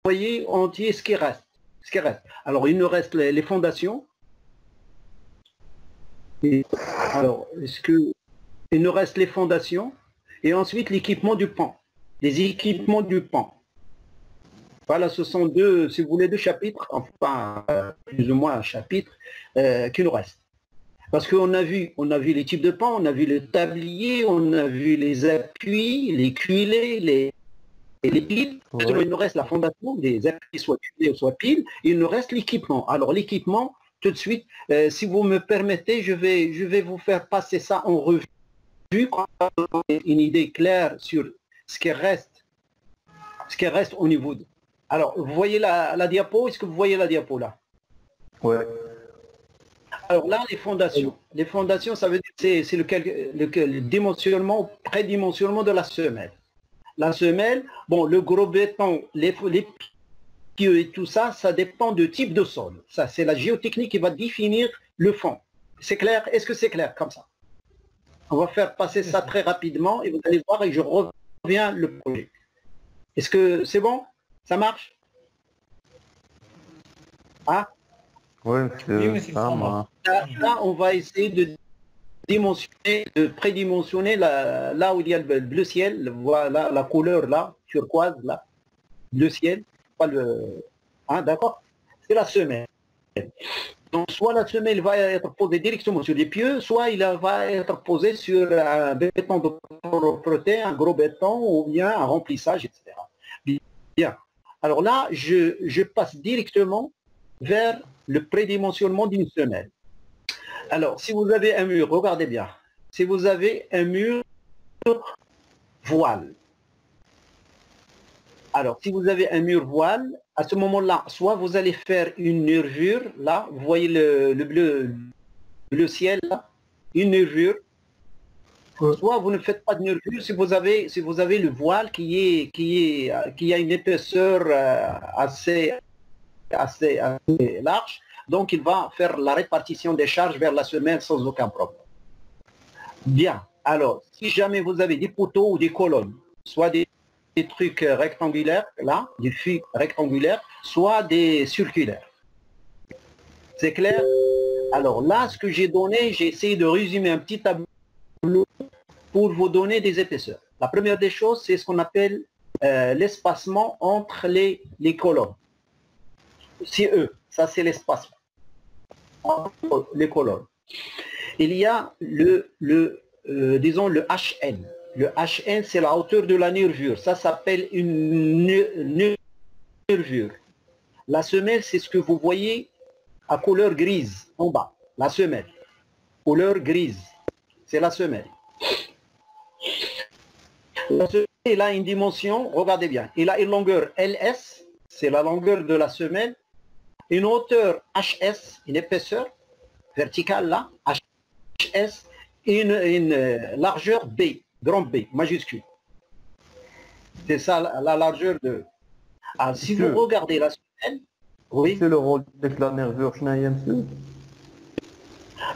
voyez entier ce qui reste. Alors, il nous reste les fondations. Alors, il nous reste les fondations et ensuite l'équipement du pan. Les équipements du pan. Voilà, ce sont deux, si vous voulez, deux chapitres, enfin, plus ou moins un chapitre, qui nous reste. Parce qu'on a vu les types de pan, on a vu le tablier, on a vu les appuis, les cuillers, les piles. Ouais. Il nous reste la fondation, des appuis soit cuillers ou soit piles. Il nous reste l'équipement. Alors l'équipement, tout de suite, si vous me permettez, je vais vous faire passer ça en revue, une idée claire sur ce qui reste au niveau de... Alors, vous voyez la diapo? Est-ce que vous voyez la diapo là? Oui. Alors là, les fondations. Les fondations, ça veut dire c'est le dimensionnement, prédimensionnement de la semelle. La semelle, bon, le gros béton, les pieux et tout ça, ça dépend du type de sol. Ça, c'est la géotechnique qui va définir le fond. C'est clair? Est-ce que c'est clair comme ça? On va faire passer ça très rapidement et vous allez voir et je reviens le projet. Est-ce que c'est bon? Ça marche? Ah? Oui, ça marche. Là, on va essayer de dimensionner, de prédimensionner là où il y a le bleu ciel, voilà la couleur là, turquoise là, bleu ciel, pas le... Hein, d'accord? C'est la semelle. Donc, soit la semelle va être posée directement sur les pieux, soit il va être posé sur un béton de propreté, un gros béton ou bien un remplissage, etc. Bien. Alors là, je passe directement vers le prédimensionnement d'une semelle. Alors, si vous avez un mur, regardez bien, si vous avez un mur voile, alors si vous avez un mur voile, à ce moment-là, soit vous allez faire une nervure, là, vous voyez le bleu ciel, là, une nervure, soit vous ne faites pas de nervure si vous avez le voile qui a une épaisseur assez large, donc il va faire la répartition des charges vers la semelle sans aucun problème. Bien, alors, si jamais vous avez des poteaux ou des colonnes, soit des trucs rectangulaires, là, des fils rectangulaires, soit des circulaires. C'est clair? Alors là, ce que j'ai donné, j'ai essayé de résumer un petit tableau pour vous donner des épaisseurs. La première des choses, c'est ce qu'on appelle l'espacement entre les colonnes. CE, ça c'est l'espacement entre les colonnes. Il y a disons le HN. Le HN, c'est la hauteur de la nervure. Ça s'appelle une nervure. La semelle, c'est ce que vous voyez à couleur grise en bas. La semelle. Couleur grise. C'est la semelle. La semelle, il a une dimension, regardez bien, il a une longueur LS, c'est la longueur de la semelle, une hauteur HS, une épaisseur verticale là, HS, et une largeur B, grand B, majuscule. C'est ça la largeur de... Alors, si vous regardez la semelle, oui. C'est le rôle de la nervure,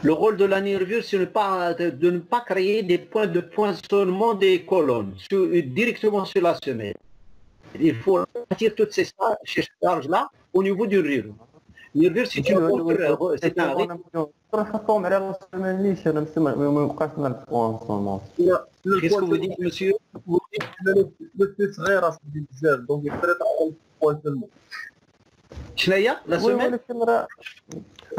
le rôle de la nervure, c'est de ne pas créer des points de poinçonnement des colonnes directement sur la semelle. Il faut attirer toutes ces charges-là au niveau du nervure. Nervure, c'est un Qu'est-ce que vous dites, monsieur? شناهي لا سوميل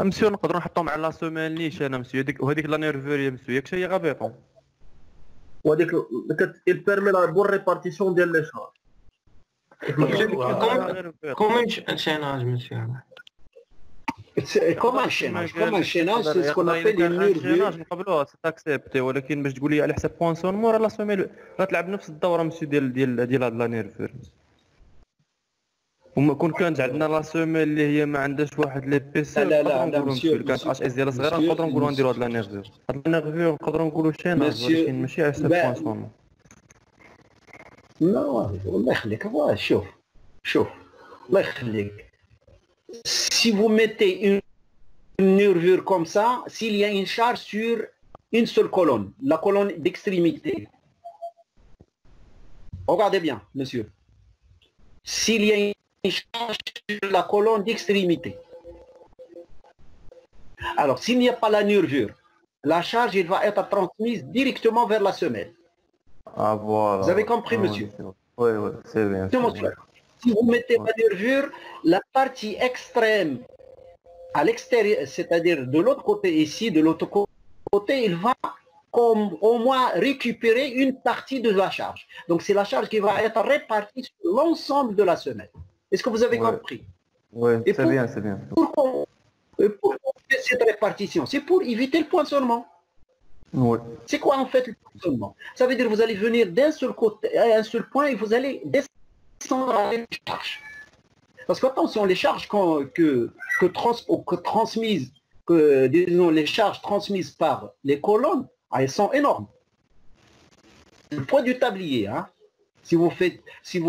امسيو نقدروا نحطوهم على لا سوميل نيشان امسيو وهذيك لا نيرفور امسيو ياك شي غابيطون وهذيك il permet la bonne répartition ديال لي شارج. Comment un chaînage, monsieur? Comme un chaînage, c'est ce qu'on appelle une nervure. نقبلوها تاكسبتي ولكن باش تقول لي على حساب بوانسونمون راه لا سوميل غتلعب نفس الدوره مسيو ديال هاد لا نيرفور. وما كون كانت عندنا لا سوميل اللي هي ما عندهاش واحد لي بيسي لا مسيو كانت اش اس ديالها صغيره نقدروا نقولوا نديروا هاد لا نيرفور. هاد لا نيرفور نقدروا نقولوا شيناج ولكن ماشي على حساب بوانسونمون. لا الله يخليك شوف الله يخليك. Si vous mettez une nervure comme ça, s'il y a une charge sur une seule colonne, la colonne d'extrémité, regardez bien, monsieur. S'il y a charge sur la colonne d'extrémité. Alors, s'il n'y a pas la nervure, la charge il va être transmise directement vers la semelle. Ah, voilà. Vous avez compris, monsieur? Oui, oui, c'est bien. Si vous mettez la nervure, la partie extrême à l'extérieur, c'est-à-dire de l'autre côté ici, de l'autre côté, il va comme au moins récupérer une partie de la charge. Donc c'est la charge qui va être répartie sur l'ensemble de la semelle. Est-ce que vous avez compris? Oui, c'est bien, c'est bien. Pourquoi on fait cette répartition? C'est pour éviter le poinçonnement. Oui. C'est quoi en fait le poinçonnement? Ça veut dire que vous allez venir d'un seul côté, à un seul point et vous allez descendre à les charges. Parce qu'attention, les charges disons, les charges transmises par les colonnes, elles sont énormes. Le poids du tablier, hein. Si vous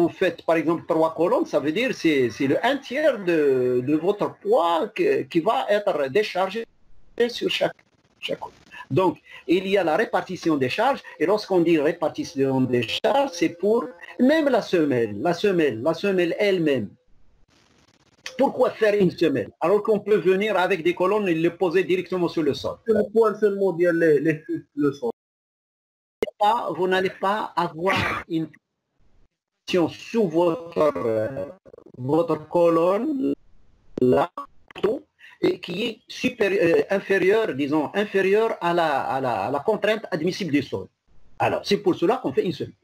faites par exemple 3 colonnes, ça veut dire c'est le 1/3 de votre poids qui va être déchargé sur chaque colonne. Donc, il y a la répartition des charges, et lorsqu'on dit répartition des charges, c'est pour même la semelle elle-même. Pourquoi faire une semelle alors qu'on peut venir avec des colonnes et les poser directement sur le sol? Le poil seulement dire les fûts, le son. Vous n'allez pas avoir une position sous votre colonne là, et qui est inférieure à la contrainte admissible du sol. Alors, c'est pour cela qu'on fait une semelle.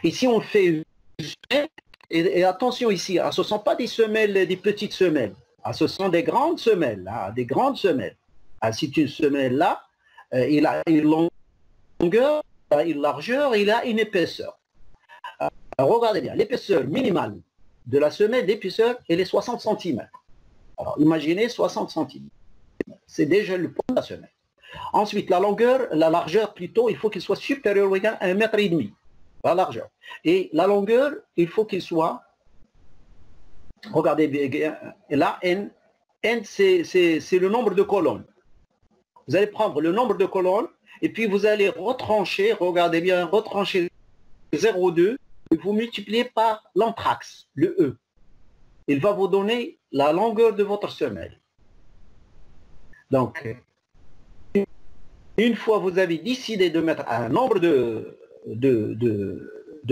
Et si on fait une semelle, et attention ici, ce ne sont pas des semelles, des petites semelles. Ce sont des grandes semelles. Des grandes semelles. C'est une semelle là, il a une longueur, il a une largeur, il a une épaisseur. Regardez bien, l'épaisseur minimale de la semelle d'épaisseur, elle est 60 cm. Alors imaginez 60 cm. C'est déjà le poids de la semelle. Ensuite, la largeur plutôt, il faut qu'il soit supérieur ou égal à 1,5 m. La largeur. Et la longueur, il faut qu'il soit, regardez bien, là, N c'est le nombre de colonnes. Vous allez prendre le nombre de colonnes et puis vous allez retrancher, regardez bien, retrancher 0,2 et vous multipliez par l'anthrax, le E. Il va vous donner la longueur de votre semelle. Donc, une fois vous avez décidé de mettre un nombre de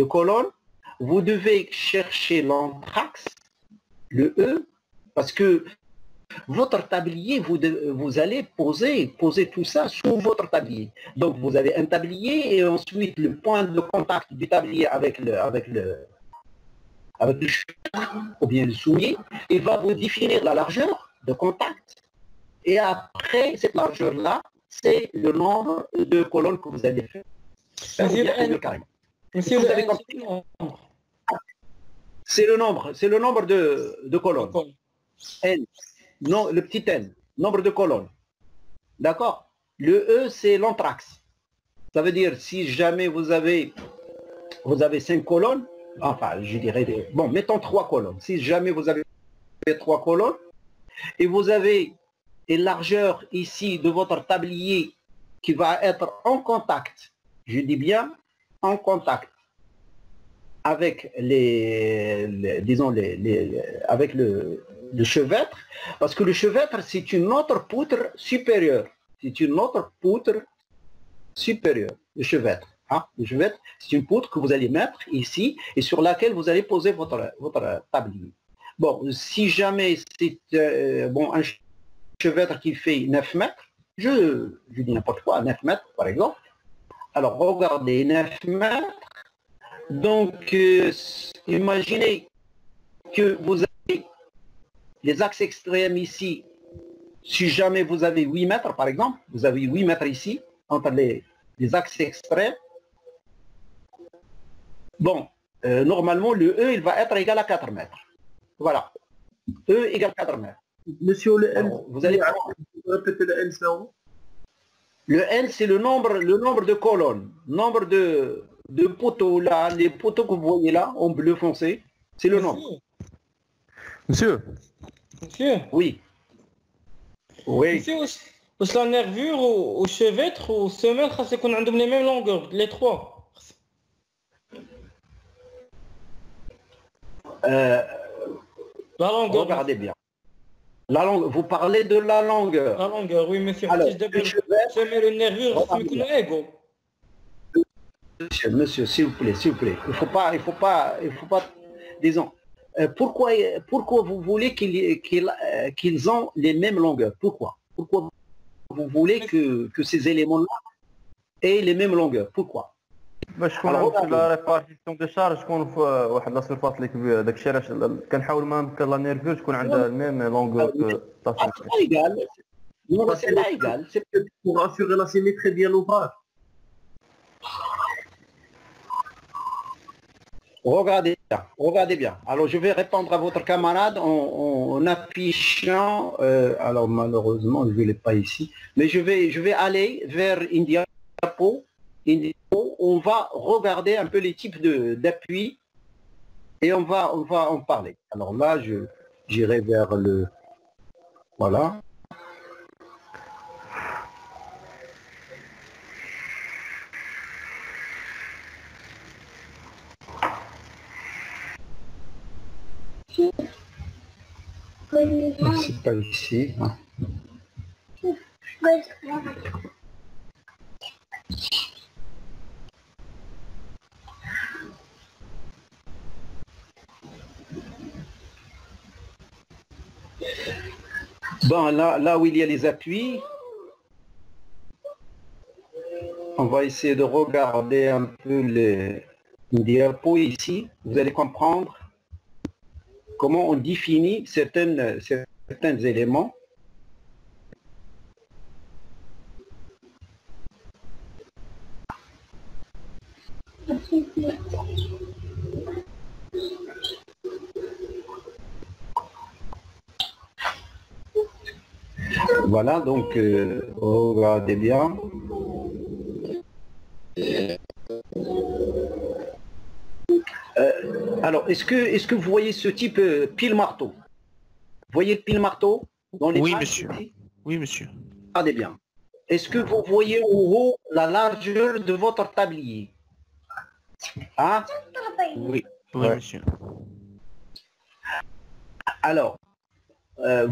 colonnes, vous devez chercher l'anthrax, le E, parce que votre tablier, vous allez poser tout ça sous votre tablier. Donc vous avez un tablier et ensuite le point de contact du tablier avec le ou bien le soulier, il va vous définir la largeur de contact. Et après cette largeur-là, c'est le nombre de colonnes que vous allez faire. Monsieur, c'est le nombre de colonnes. N, non, le petit n, nombre de colonnes. D'accord? Le E, c'est l'anthrax. Ça veut dire, si jamais vous avez 5 colonnes, enfin, je dirais, bon, mettons 3 colonnes. Si jamais vous avez 3 colonnes, et vous avez une largeur ici de votre tablier qui va être en contact, je dis bien en contact avec avec le chevêtre, parce que le chevêtre c'est une autre poutre supérieure. C'est une autre poutre supérieure, le chevêtre. Le chevêtre, c'est une poutre que vous allez mettre ici et sur laquelle vous allez poser votre tablier. Bon, si jamais c'est un chevêtre qui fait 9 mètres, je dis n'importe quoi, 9 mètres par exemple. Alors regardez, 9 mètres. Donc imaginez que vous avez les axes extrêmes ici. Si jamais vous avez 8 mètres par exemple, vous avez 8 mètres ici, entre les axes extrêmes. Bon, normalement le E il va être égal à 4 mètres. Voilà. E égale 4 mètres. Monsieur, le N, alors, vous allez répéter le N, c'est où? Le N, c'est le nombre de colonnes, nombre de poteaux là, les poteaux que vous voyez là, en bleu foncé, c'est le nombre. Monsieur. Oui. Monsieur, واش la nervure au chevêtre ou semelle خاص يكون عندهم les mêmes longueurs, les trois. La longueur. Regardez bien. La langue, vous parlez de la longueur. La longueur, oui, monsieur. Alors, دابا le chevet, سمير النيرفور خصهم يكونوا ايغو. monsieur, s'il vous plaît, s'il vous plaît. Il faut pas, disons, pourquoi vous voulez qu'ils ont les mêmes longueurs? Pourquoi vous voulez que ces éléments-là aient les mêmes longueurs? Pourquoi? باش تكون لا ريبارتيسيون دي شارج تكون في واحد لا سيرفاس اللي كبيره، داكشي علاش كنحاول ما يمكن لا نيرفور تكون عندها الميم لونغور كو égal. Non, c'est pas égal. C'est pour assurer la symétrie de l'ouvrage. Regardez bien. Alors, je vais répondre à votre camarade en affichant, alors malheureusement, je ne l'ai pas ici, mais je vais aller vers une diapo. On va regarder un peu les types d'appui et on va en parler. Alors là, j'irai vers le... Voilà. C'est pas ici. Hein. Bon, là où il y a les appuis, on va essayer de regarder un peu les diapos ici. Vous allez comprendre comment on définit certains éléments. Voilà, donc regardez bien. Alors, est-ce que vous voyez ce type pile-marteau? Vous voyez le pile-marteau dans les Oui, pages monsieur. ici? Oui, monsieur. Regardez bien. Est-ce que vous voyez en haut la largeur de votre tablier? Hein? Oui, Ouais. monsieur. Alors,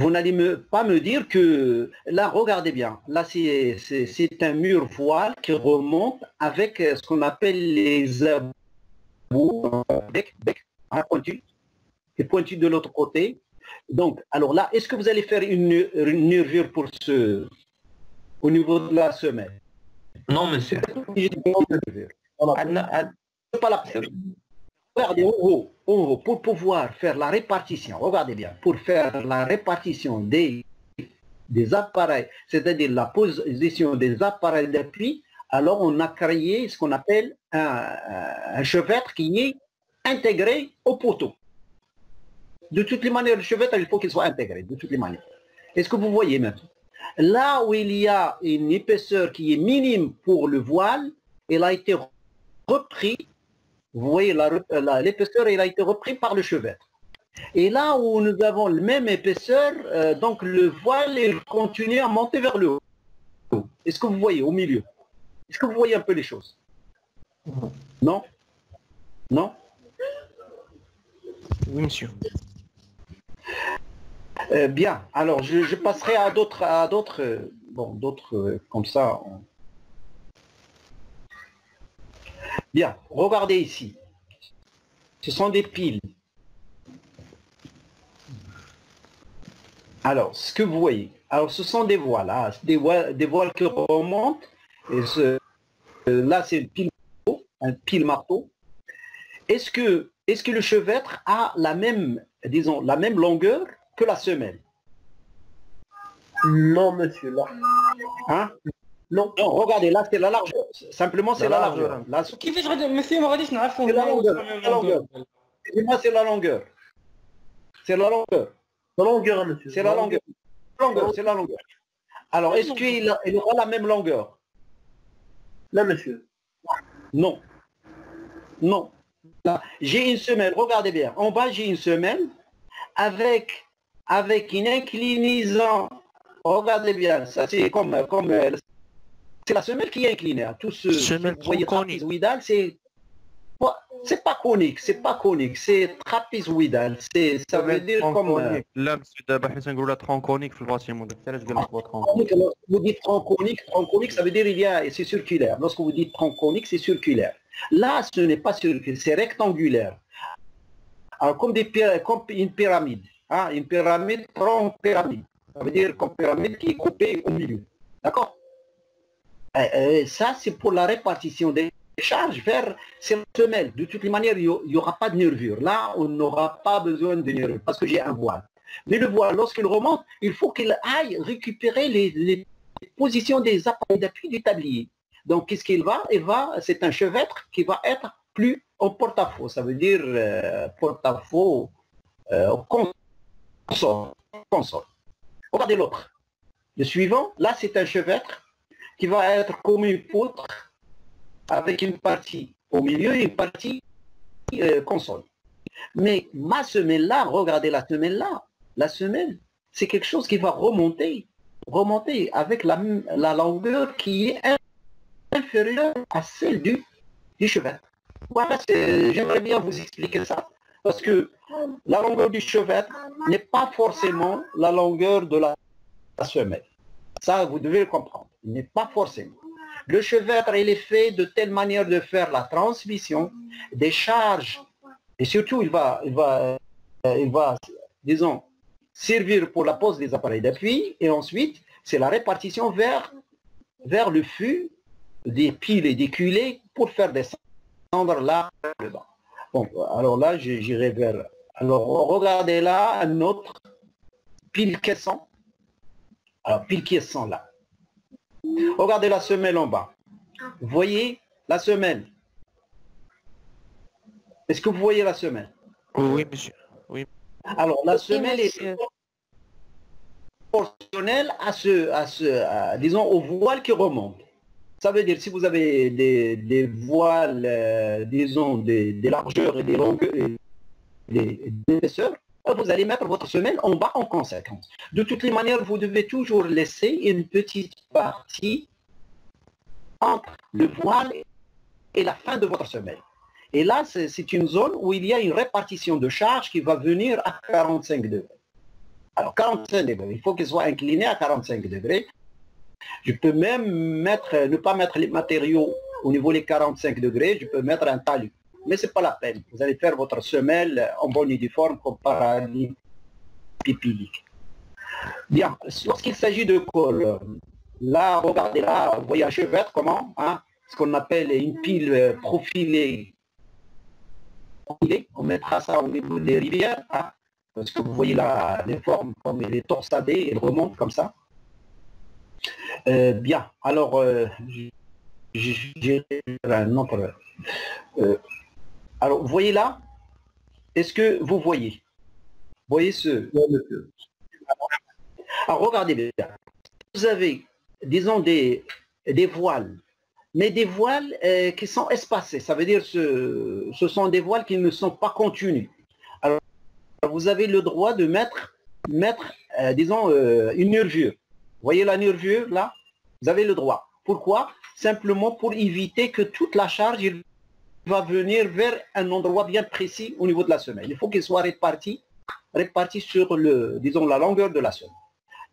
vous n'allez pas me dire que... Là, regardez bien. Là, c'est un mur voile qui remonte avec ce qu'on appelle les abous, bec, hein, pointu, et pointu de l'autre côté. Donc, alors là, est-ce que vous allez faire une nervure pour au niveau de la semelle? Non, monsieur. Pas la peine. Regardez en haut, pour pouvoir faire la répartition, regardez bien, pour faire la répartition des appareils, c'est-à-dire la position des appareils d'appui, alors on a créé ce qu'on appelle un chevêtre qui est intégré au poteau. De toutes les manières, le chevêtre, il faut qu'il soit intégré, de toutes les manières. Est-ce que vous voyez maintenant? Là où il y a une épaisseur qui est minime pour le voile, elle a été repris. Vous voyez, l'épaisseur, elle a été reprise par le chevêtre. Et là où nous avons la même épaisseur, donc le voile, il continue à monter vers le haut. Est-ce que vous voyez au milieu? Est-ce que vous voyez un peu les choses? Non? Non? Oui, monsieur. Bien, alors je passerai à d'autres, comme ça. Bien, regardez ici. Ce sont des piles. Alors, ce que vous voyez, alors ce sont des voiles, hein, des voiles qui remontent. Et là, c'est un pile marteau. Est-ce que le chevêtre a la même longueur que la semelle? Non, monsieur, là. Hein? Non, regardez, là c'est la largeur. Simplement c'est la largeur. Là, كيفاش غادي monsieur ما غاديش نعرفوا c'est la longueur. Dis-moi, c'est la longueur. C'est la longueur. La longueur, monsieur. C'est la longueur. C'est la longueur. Alors, est-ce qu'il aura la même longueur? Là, monsieur. Non. Non. Là, j'ai une semelle, regardez bien. En bas, j'ai une semelle avec une inclinaison. Regardez bien, ça c'est comme c'est la semelle qui est inclinée. Tout ce Semelle vous voyez tronconique. trapezoïdal, c'est C'est pas conique, c'est trapézoïdal. Ça veut dire comme... لا بس دابا حيت نقولوا ترونكونيك في الباتيمون داك علاش قال لك هو Lorsque vous dites tronconique, ça veut dire c'est circulaire. Lorsque vous dites tronconique, c'est circulaire. Là, ce n'est pas circulaire, c'est rectangulaire. Alors, comme une pyramide. Hein, une pyramide, tronc-pyramide. Ça veut dire comme pyramide qui est coupée au milieu. D'accord? Ça, c'est pour la répartition des charges vers ces semelles. De toutes les manières, il n'y aura pas de nervure. Là, on n'aura pas besoin de nervure parce que j'ai un voile. Mais le voile, lorsqu'il remonte, il faut qu'il aille récupérer les positions des appareils d'appui du tablier. Donc, qu'est-ce qu'il va? C'est un chevêtre qui va être plus en porte-à-faux. Ça veut dire porte-à-faux console. Regardez l'autre. Le suivant, là, c'est un chevêtre qui va être comme une poutre avec une partie au milieu et une partie console. Mais ma semelle-là, regardez la semelle-là. La semelle, c'est quelque chose qui va remonter avec la longueur qui est inférieure à celle du chevêtre. Voilà, j'aimerais bien vous expliquer ça. Parce que la longueur du chevêtre n'est pas forcément la longueur de la semelle. Ça, vous devez le comprendre. Il n'est pas forcément. Le chevêtre, il est fait de telle manière de faire la transmission des charges. Et surtout, il va disons, servir pour la pose des appareils d'appui. Et ensuite, c'est la répartition vers le fût des piles et des culées pour faire descendre là le bas. Bon, alors là, j'irai vers... Alors, regardez là, un autre pile caisson. Alors, pile caisson là. Regardez la semelle en bas. Vous voyez la semelle? Est-ce que vous voyez la semelle? Oui, monsieur. Oui. Alors, la semelle est proportionnelle disons, au voile qui remonte. Ça veut dire, si vous avez des voiles, disons, des largeurs et des longueurs, des épaisseurs, vous allez mettre votre semelle en bas en conséquence. De toutes les manières, vous devez toujours laisser une petite partie entre le voile et la fin de votre semelle. Et là, c'est une zone où il y a une répartition de charge qui va venir à 45 degrés. Alors, 45 degrés, il faut qu'il soit incliné à 45 degrés. Je peux même ne pas mettre les matériaux au niveau des 45 degrés, je peux mettre un talus. Mais ce n'est pas la peine. Vous allez faire votre semelle en bon uniforme comme parallépipédique. Bien, lorsqu'il s'agit de colonne, là, regardez là, vous voyez un chevêtre, comment, hein, ce qu'on appelle une pile profilée. On mettra ça au niveau des rivières, hein, parce que vous voyez là, les formes comme elle est torsadée, elle remonte comme ça. Bien, alors, j'ai un autre... alors, vous voyez là? Est-ce que vous voyez? Vous voyez ce... Alors, regardez bien. Vous avez, disons, des voiles, mais des voiles qui sont espacés. Ça veut dire que ce sont des voiles qui ne sont pas continus. Alors, vous avez le droit de mettre disons, une nervure. Vous voyez la nervure, là? Vous avez le droit. Pourquoi? Simplement pour éviter que toute la charge va venir vers un endroit bien précis au niveau de la semelle. Il faut qu'il soit réparti sur disons, la longueur de la semelle.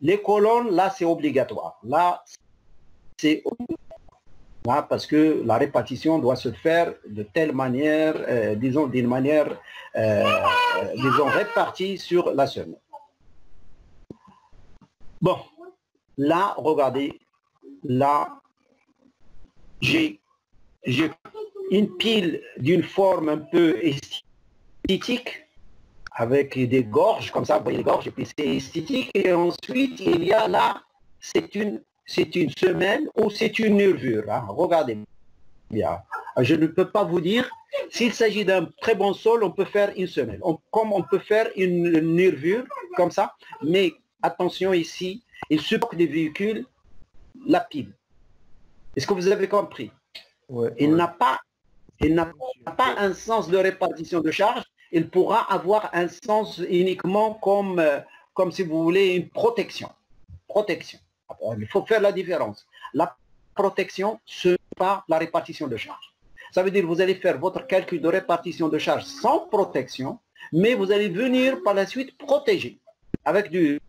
Les colonnes, là, c'est obligatoire. Là, c'est obligatoire parce que la répartition doit se faire de telle manière, disons, d'une manière, disons, répartie sur la semelle. Bon, là, regardez, là, j'ai une pile d'une forme un peu esthétique, avec des gorges, comme ça, vous voyez les gorges, et puis c'est esthétique, et ensuite, il y a là, c'est une semelle ou c'est une nervure, hein. Regardez bien. Je ne peux pas vous dire, s'il s'agit d'un très bon sol, on peut faire une semelle, comme on peut faire une nervure, comme ça, mais attention ici, il supporte des véhicules, la pile. Est-ce que vous avez compris? Ouais, il n'a pas un sens de répartition de charge, il pourra avoir un sens uniquement comme si vous voulez une protection. Il faut faire la différence. La protection, ce n'est pas la répartition de charge. Ça veut dire que vous allez faire votre calcul de répartition de charge sans protection, mais vous allez venir par la suite protéger avec du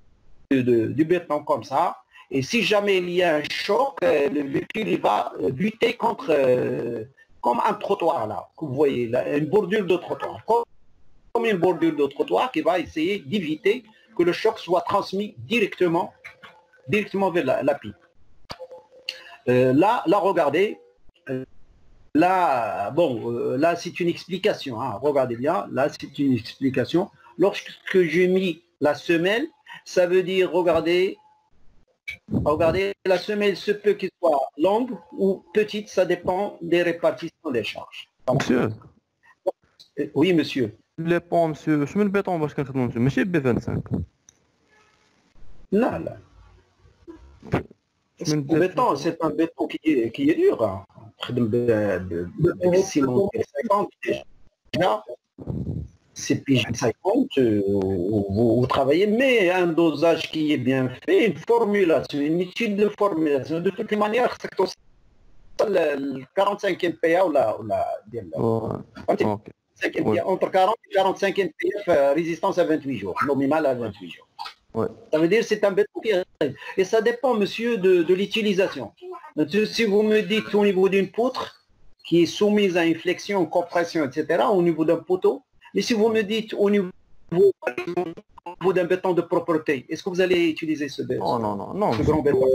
béton comme ça. Et si jamais il y a un choc, le véhicule il va buter contre, comme un trottoir là, que vous voyez, là, une bordure de trottoir. Comme une bordure de trottoir qui va essayer d'éviter que le choc soit transmis directement vers la pipe. Là, regardez. Là, bon, là c'est une explication. Hein, regardez bien, là c'est une explication. Lorsque j'ai mis la semelle, ça veut dire, regardez, la semelle se peut qu'elle soit longue ou petite, ça dépend des répartitions des charges. Monsieur. Oui, monsieur. Les ponts, monsieur, je me le béton باش كنخدمو monsieur, ماشي B25. Non, là. Le béton, c'est un béton qui est dur. Hein. Ciment 50, déjà, c'est pige 50, vous travaillez, mais un dosage qui est bien fait, une formulation, une étude de formulation. De toutes les manières, c'est le 45e PA ou la entre 40 et 45 NPF, résistance à 28 jours, nominal à 28 jours. Ouais. Ça veut dire que c'est un béton qui arrive. Et ça dépend, monsieur, de l'utilisation. Si vous me dites au niveau d'une poutre qui est soumise à une flexion, compression, etc., au niveau d'un poteau, mais si vous me dites au niveau d'un béton de propreté, est-ce que vous allez utiliser ce béton? Non. Ce grand béton.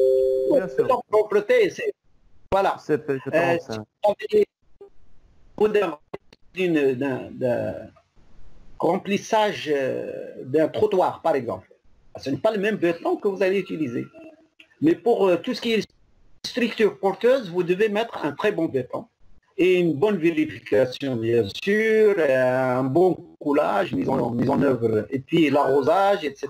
Bien sûr. De propreté, c'est... Voilà. C'est d'un remplissage d'un trottoir, par exemple. Ce n'est pas le même béton que vous allez utiliser. Mais pour tout ce qui est structure porteuse, vous devez mettre un très bon béton. Et une bonne vérification, bien sûr, un bon coulage, mise en œuvre, et puis l'arrosage, etc.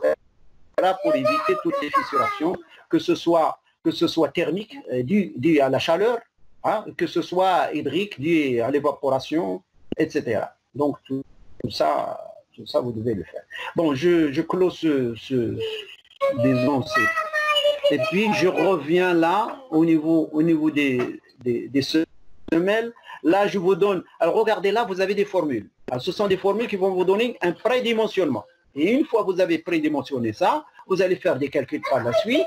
pour éviter toutes les fissurations, que ce soit thermique, dû à la chaleur, hein, que ce soit hydrique, dû à l'évaporation, etc. Donc tout ça, vous devez le faire. Bon, je close disons, et puis je reviens là au niveau des semelles. Là, je vous donne. Alors regardez là, vous avez des formules. Alors, ce sont des formules qui vont vous donner un prédimensionnement. Et une fois que vous avez prédimensionné ça, vous allez faire des calculs par la suite,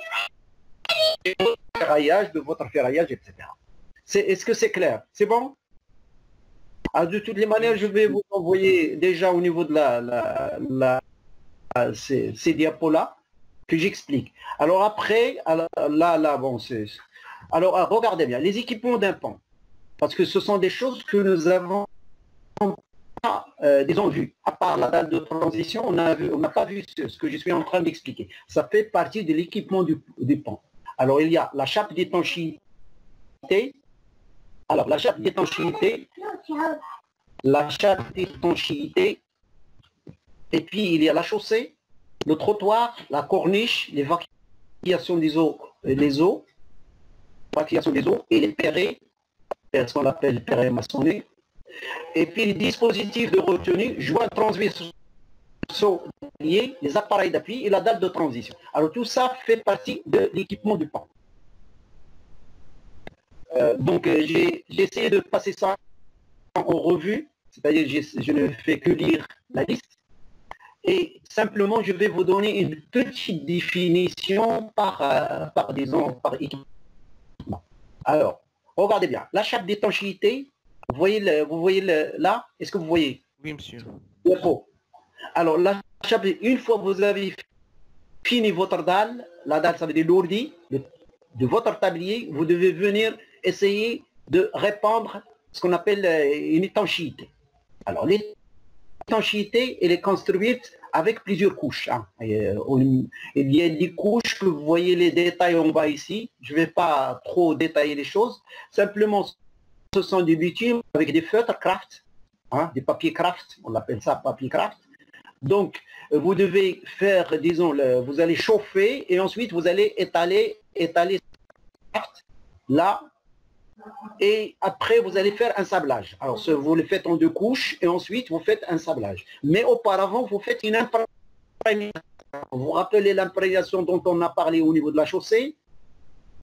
de votre ferraillage, etc. Est-ce que c'est clair? C'est bon? Alors, de toutes les manières, je vais vous envoyer déjà au niveau de ces diapos-là que j'explique. Alors après, là, bon, c'est... Alors, regardez bien, les équipements d'un pont, parce que ce sont des choses que nous avons pas, disons, vues. À part la date de transition, on n'a pas vu ce que je suis en train d'expliquer. Ça fait partie de l'équipement du pont. Alors, il y a la chape d'étanchéité. Alors, la chape d'étanchéité, et puis il y a la chaussée, le trottoir, la corniche, les vacuations des eaux, et les perrets, ce qu'on appelle perrets maçonnés, et puis les dispositifs de retenue, joints transversaux liés, les appareils d'appui et la dalle de transition. Alors tout ça fait partie de l'équipement du pont. Donc j'ai essayé de passer ça en revue, c'est-à-dire je ne fais que lire la liste, et simplement je vais vous donner une petite définition par équipement. Alors, regardez bien, la chape d'étanchéité, vous voyez là, est-ce que vous voyez? Oui, monsieur. Alors, la chape, une fois que vous avez fini votre dalle, la dalle ça veut dire l'ourdi de votre tablier, vous devez venir essayer de répandre ce qu'on appelle une étanchéité. Alors, l'étanchéité, elle est construite avec plusieurs couches. Hein. Il y a des couches que vous voyez les détails en bas ici. Je ne vais pas trop détailler les choses. Simplement, ce sont des bitumes avec des feutres craft, hein, des papiers craft, on appelle ça papier craft. Donc, vous devez faire, disons, vous allez chauffer et ensuite vous allez étaler là. Et après, vous allez faire un sablage. Alors, vous le faites en deux couches et ensuite, vous faites un sablage. Mais auparavant, vous faites une imprégnation. Vous vous rappelez l'imprégnation dont on a parlé au niveau de la chaussée?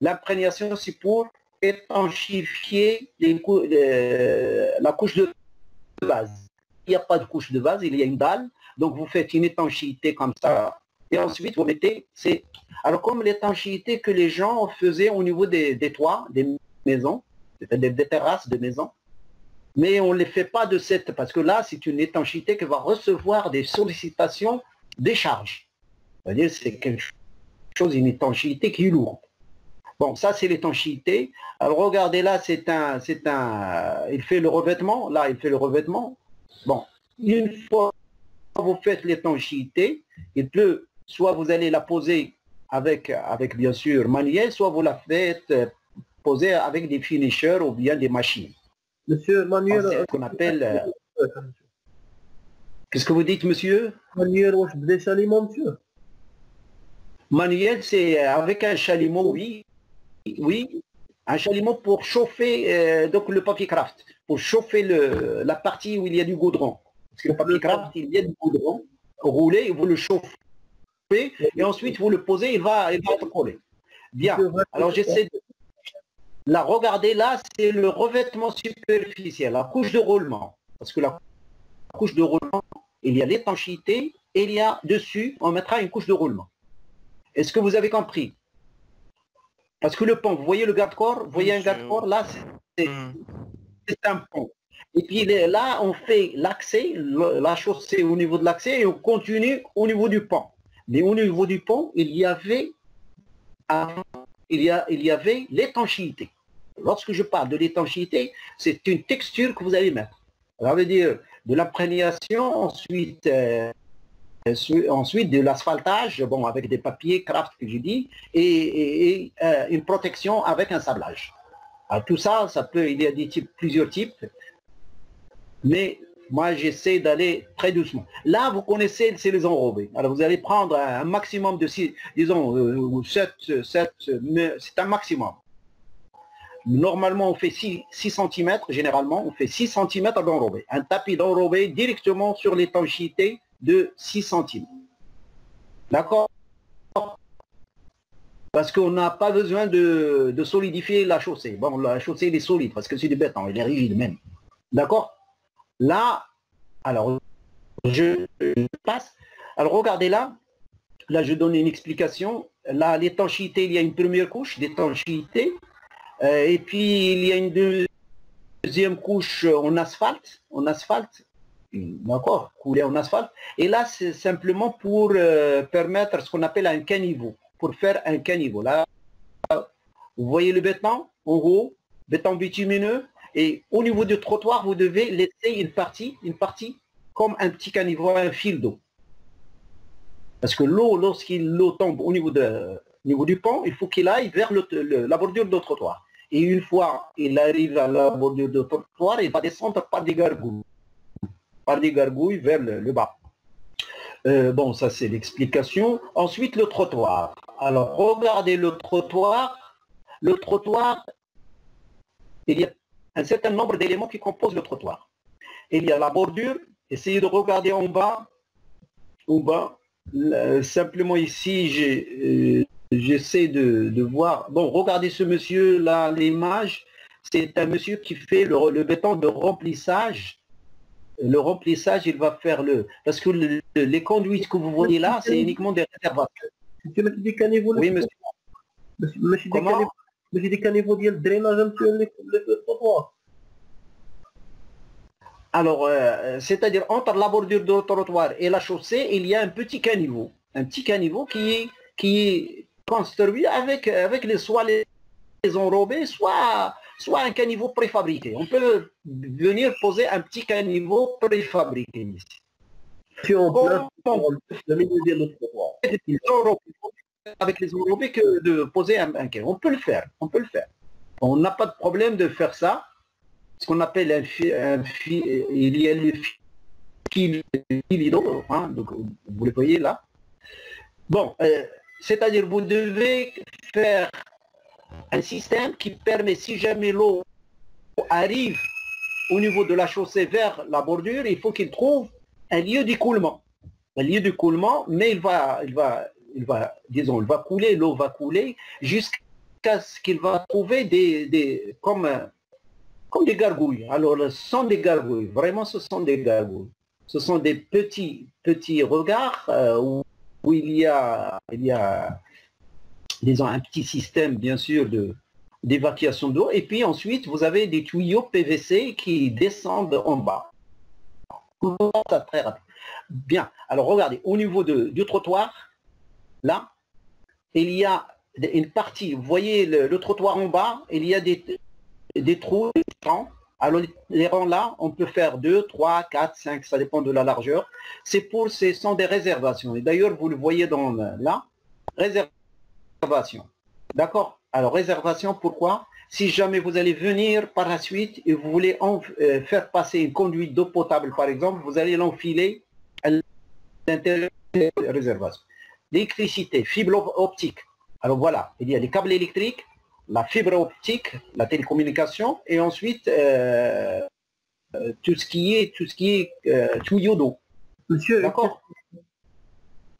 L'imprégnation, c'est pour étanchifier la couche de base. Il n'y a pas de couche de base, il y a une dalle. Donc vous faites une étanchéité comme ça. Et ensuite vous mettez... Alors comme l'étanchéité que les gens faisaient au niveau des toits, des maisons, c'est-à-dire des terrasses de maisons, mais on ne les fait pas de cette... Parce que là, c'est une étanchéité qui va recevoir des sollicitations, des charges. C'est-à-dire c'est quelque chose, une étanchéité qui est lourde. Bon, ça c'est l'étanchéité. Alors regardez là, il fait le revêtement. Là, il fait le revêtement. Bon, une fois que vous faites l'étanchéité, il peut, soit vous allez la poser avec bien sûr manuel, soit vous la faites poser avec des finishers ou bien des machines. Monsieur Manuel, c'est ce qu'on appelle... Qu'est-ce que vous dites, monsieur? Manuel, واش بدا chalumeau, monsieur? Manuel, c'est avec un chalumeau, oui. Oui, un chalumeau pour chauffer donc le papier craft, pour chauffer la partie où il y a du goudron. Parce que le papier craft, il y a du goudron roulé, vous le chauffez et ensuite vous le posez, il va être collé. Bien, alors j'essaie de... Là, regardez, là, c'est le revêtement superficiel, la couche de roulement. Parce que la couche de roulement, il y a l'étanchéité et il y a dessus, on mettra une couche de roulement. Est-ce que vous avez compris? Parce que le pont, vous voyez le garde-corps? Vous voyez un garde-corps? Là, c'est un pont. Et puis là, on fait l'accès, la chaussée au niveau de l'accès et on continue au niveau du pont. Mais au niveau du pont, il y avait l'étanchéité. Lorsque je parle de l'étanchéité, c'est une texture que vous allez mettre. Ça veut dire de l'imprégnation, ensuite de l'asphaltage, bon, avec des papiers craft que j'ai dit, et une protection avec un sablage. Alors, tout ça, il y a plusieurs types, mais moi j'essaie d'aller très doucement. Là, vous connaissez, c'est les enrobés. Alors vous allez prendre un maximum de 6, disons 7, c'est un maximum. Normalement, on fait 6 cm, généralement, on fait 6 cm d'enrobé. Un tapis d'enrobé directement sur l'étanchéité de 6 cm. D'accord? Parce qu'on n'a pas besoin de solidifier la chaussée. Bon, la chaussée, elle est solide, parce que c'est du béton, elle est rigide même. D'accord? Là, alors, je passe. Alors, regardez là. Là, je donne une explication. Là, l'étanchéité, il y a une première couche d'étanchéité. Et puis, il y a une deuxième couche en asphalte. D'accord, coulé en asphalte. Et là, c'est simplement pour permettre ce qu'on appelle un caniveau, pour faire un caniveau. Là, vous voyez le béton, en haut, béton bitumineux, et au niveau du trottoir, vous devez laisser une partie comme un petit caniveau, un fil d'eau. Parce que l'eau, l'eau tombe au niveau du pont, il faut qu'il aille vers la bordure du trottoir. Et une fois il arrive à la bordure du trottoir, il va descendre par des gargouilles. Vers le bas. Bon, ça c'est l'explication. Ensuite, le trottoir. Alors, regardez le trottoir. Le trottoir, il y a un certain nombre d'éléments qui composent le trottoir. Il y a la bordure. Essayez de regarder en bas. Simplement ici, j'essaie de voir. Bon, regardez ce monsieur là, l'image. C'est un monsieur qui fait le béton de remplissage. Le remplissage, il va faire parce que les conduites que vous voyez là, c'est uniquement des réservateurs. C'est des caniveaux. Oui, monsieur. Comment? Des caniveaux de drainage sur le trottoir. Alors, c'est-à-dire entre la bordure du trottoir et la chaussée, il y a un petit caniveau. Un petit caniveau qui est construit avec soit les enrobés, soit un caniveau préfabriqué. On peut venir poser un petit caniveau préfabriqué ici. Si on place le milieu de trottoir. Avec les enrobés que de poser un caniveau. On peut le faire. On n'a pas de problème de faire ça. Ce qu'on appelle il y a le fil d'eau, hein, donc vous le voyez là. Bon, c'est-à-dire vous devez faire un système qui permet, si jamais l'eau arrive au niveau de la chaussée vers la bordure, il faut qu'il trouve un lieu d'écoulement. Un lieu d'écoulement, mais il va couler, l'eau va couler jusqu'à ce qu'il va trouver comme des gargouilles. Alors, ce sont des gargouilles. Vraiment, ce sont des gargouilles. Ce sont des petits regards où il y a, disons, un petit système, bien sûr, d'évacuation d'eau. Et puis ensuite, vous avez des tuyaux PVC qui descendent en bas. Ça, très rapide. Bien. Alors, regardez, au niveau du trottoir, là, il y a une partie. Vous voyez le trottoir en bas, il y a des trous, des rangs. Alors, les rangs là, on peut faire 2, 3, 4, 5, ça dépend de la largeur. Ce sont des réservations. Et d'ailleurs, vous le voyez dans là, réservation. D'accord? Alors, réservation, pourquoi? Si jamais vous allez venir par la suite et vous voulez faire passer une conduite d'eau potable, par exemple, vous allez l'enfiler à l'intérieur de la réservation. L'électricité, fibre optique. Alors voilà, il y a les câbles électriques, la fibre optique, la télécommunication, et ensuite tout ce qui est tuyau d'eau. Monsieur, d'accord?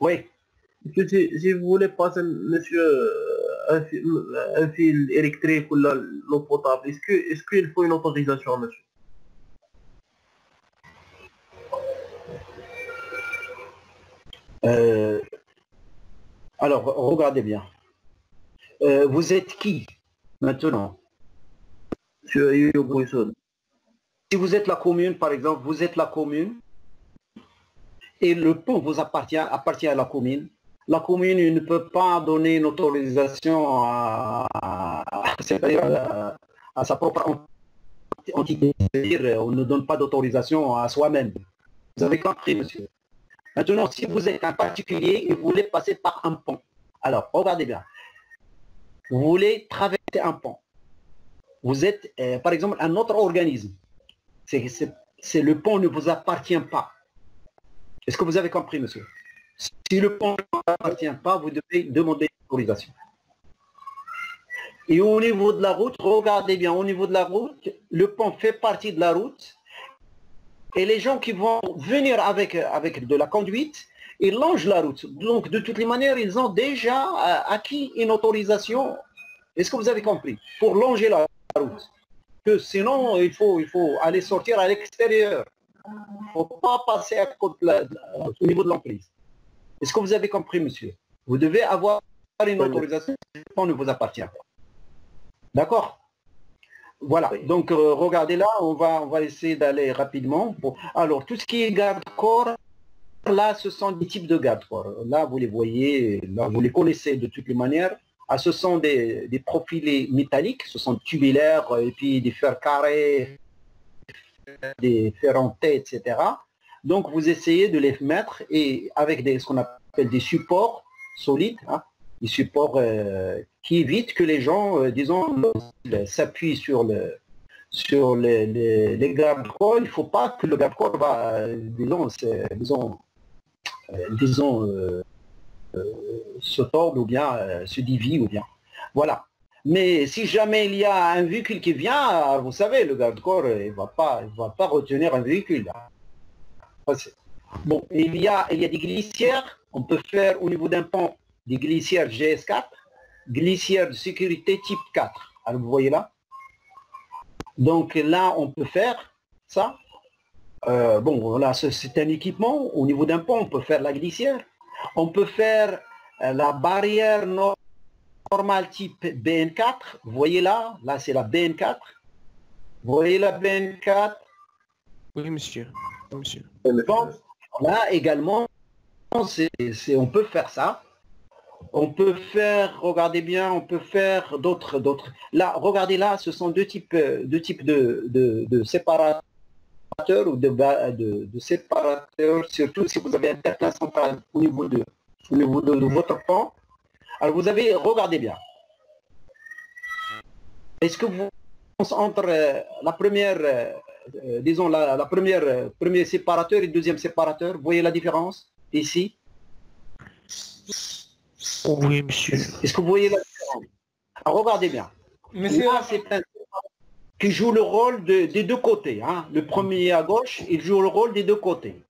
Oui. Si vous voulez passer, monsieur, un fil électrique ou l'eau potable, est-ce qu'il faut une autorisation, monsieur? Alors, regardez bien. Vous êtes qui maintenant? Monsieur Ayou Bouisson. Si vous êtes la commune, par exemple, vous êtes la commune et le pont vous appartient à la commune. La commune ne peut pas donner une autorisation à sa propre entité. C'est-à-dire, on ne donne pas d'autorisation à soi-même. Vous avez compris, monsieur? Maintenant, si vous êtes un particulier et vous voulez passer par un pont, alors, regardez bien. Vous voulez traverser un pont. Vous êtes, par exemple, un autre organisme. C'est le pont ne vous appartient pas. Est-ce que vous avez compris, monsieur? Si le pont ne vous appartient pas, vous devez demander l'autorisation. Et au niveau de la route, regardez bien, au niveau de la route, le pont fait partie de la route. Et les gens qui vont venir avec de la conduite, ils longent la route. Donc, de toutes les manières, ils ont déjà acquis une autorisation. Est-ce que vous avez compris? Pour longer la route. Que sinon, il faut aller sortir à l'extérieur. Il ne faut pas passer au niveau de l'emprise. Est-ce que vous avez compris, monsieur? Vous devez avoir une autorisation qui ne vous appartient pas. D'accord? Voilà, donc regardez là, on va essayer d'aller rapidement. Bon, alors, tout ce qui est garde-corps, là, ce sont des types de garde-corps. Là, vous les voyez, là, vous les connaissez de toutes les manières. Ah, ce sont des profilés métalliques, ce sont tubulaires, et puis des fers carrés, des fers en tête, etc. Donc, vous essayez de les mettre et avec ce qu'on appelle des supports solides, hein, des supports qui évitent que les gens, disons, s'appuient sur les garde-corps. Il ne faut pas que le garde-corps va, se tordre ou bien se divise ou bien. Voilà. Mais si jamais il y a un véhicule qui vient, vous savez, le garde-corps, il ne va pas retenir un véhicule. Bon, il y a des glissières. On peut faire au niveau d'un pont des glissières GS4, glissières de sécurité type 4. Alors, vous voyez là. Donc là, on peut faire ça. Bon, là, c'est un équipement. Au niveau d'un pont, on peut faire la glissière. On peut faire la barrière normale type BN4. Vous voyez là, c'est la BN4. Vous voyez la BN4? Oui, monsieur. Oui, monsieur. Bon, là également, on peut faire ça. On peut faire, regardez bien, on peut faire d'autres. Là, regardez là, ce sont deux types de séparateurs ou de séparateurs, surtout si vous avez un terre-plein central au niveau de votre pont. Alors vous avez, regardez bien. Est-ce que vous, entre la première, disons la première, premier séparateur et deuxième séparateur, vous voyez la différence ici? Oui, monsieur. Est-ce que vous voyez la différence? Alors, regardez bien. Monsieur, là, c'est un qui joue le rôle des deux côtés. Hein. Le premier à gauche, il joue le rôle des deux côtés.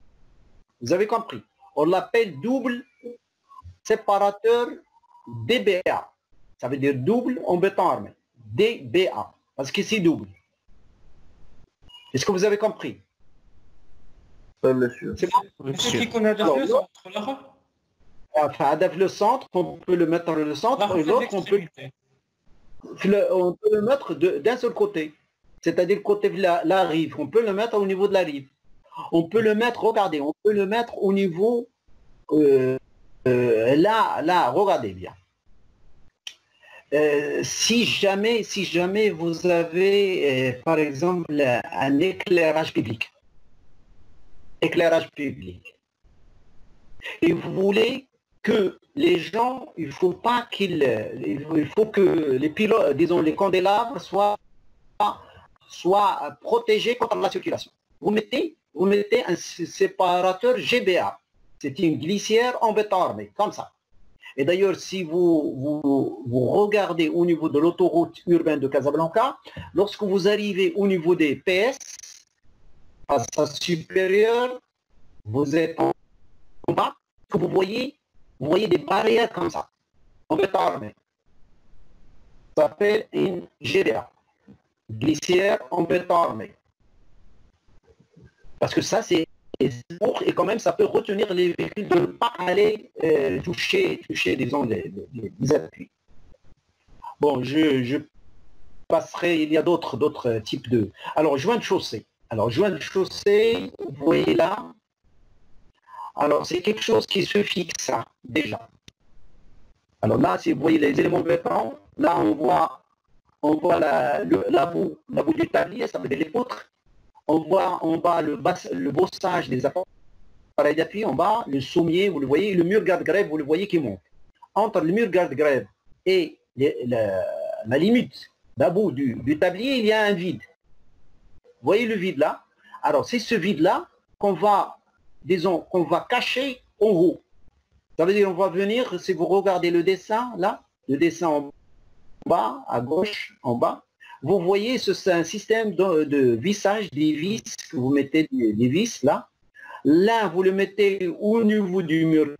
Vous avez compris? On l'appelle double séparateur DBA. Ça veut dire double en béton armé. DBA. Parce que c'est double. Est-ce que vous avez compris? Oui, monsieur. C'est bon? Oui, C'est qui monsieur. qu'on a dans le centre là? Enfin, avec le centre, on peut le mettre dans le centre et l'autre, on peut le mettre d'un seul côté. C'est-à-dire le côté de la rive. On peut le mettre au niveau de la rive. On peut le mettre, regardez, on peut le mettre au niveau là, regardez bien. Si jamais vous avez, par exemple, un éclairage public, et vous voulez que les gens, il faut que les pilotes, disons les candélabres soient protégés contre la circulation. Vous mettez un séparateur GBA. C'est une glissière en béton armé, comme ça. Et d'ailleurs, si vous regardez au niveau de l'autoroute urbaine de Casablanca, lorsque vous arrivez au niveau des PS, à sa supérieure, vous êtes en bas, vous voyez des barrières comme ça, en béton armé. Ça s'appelle une GDA, glissière en béton armé. Parce que ça, c'est lourd et quand même, ça peut retenir les véhicules de ne pas aller toucher disons, les appuis. Bon, je passerai, il y a d'autres types de... Alors, joint de chaussée. Vous voyez là. Alors, c'est quelque chose qui se fixe, ça, déjà. Alors là, si vous voyez les éléments béton, là, on voit la boue du tablier, ça veut dire les poutres. On voit en bas le bossage des appareils d'appui, en bas, le sommier, vous le voyez, le mur garde-grève, vous le voyez qui monte. Entre le mur garde-grève et la limite la boue du tablier, il y a un vide. Vous voyez le vide là? Alors, c'est ce vide-là qu'on va cacher en haut. Ça veut dire qu'on va venir, si vous regardez le dessin, là, le dessin en bas, à gauche, en bas, vous voyez, c'est un système de vissage, des vis, que vous mettez des vis là. L'un, vous le mettez au niveau du mur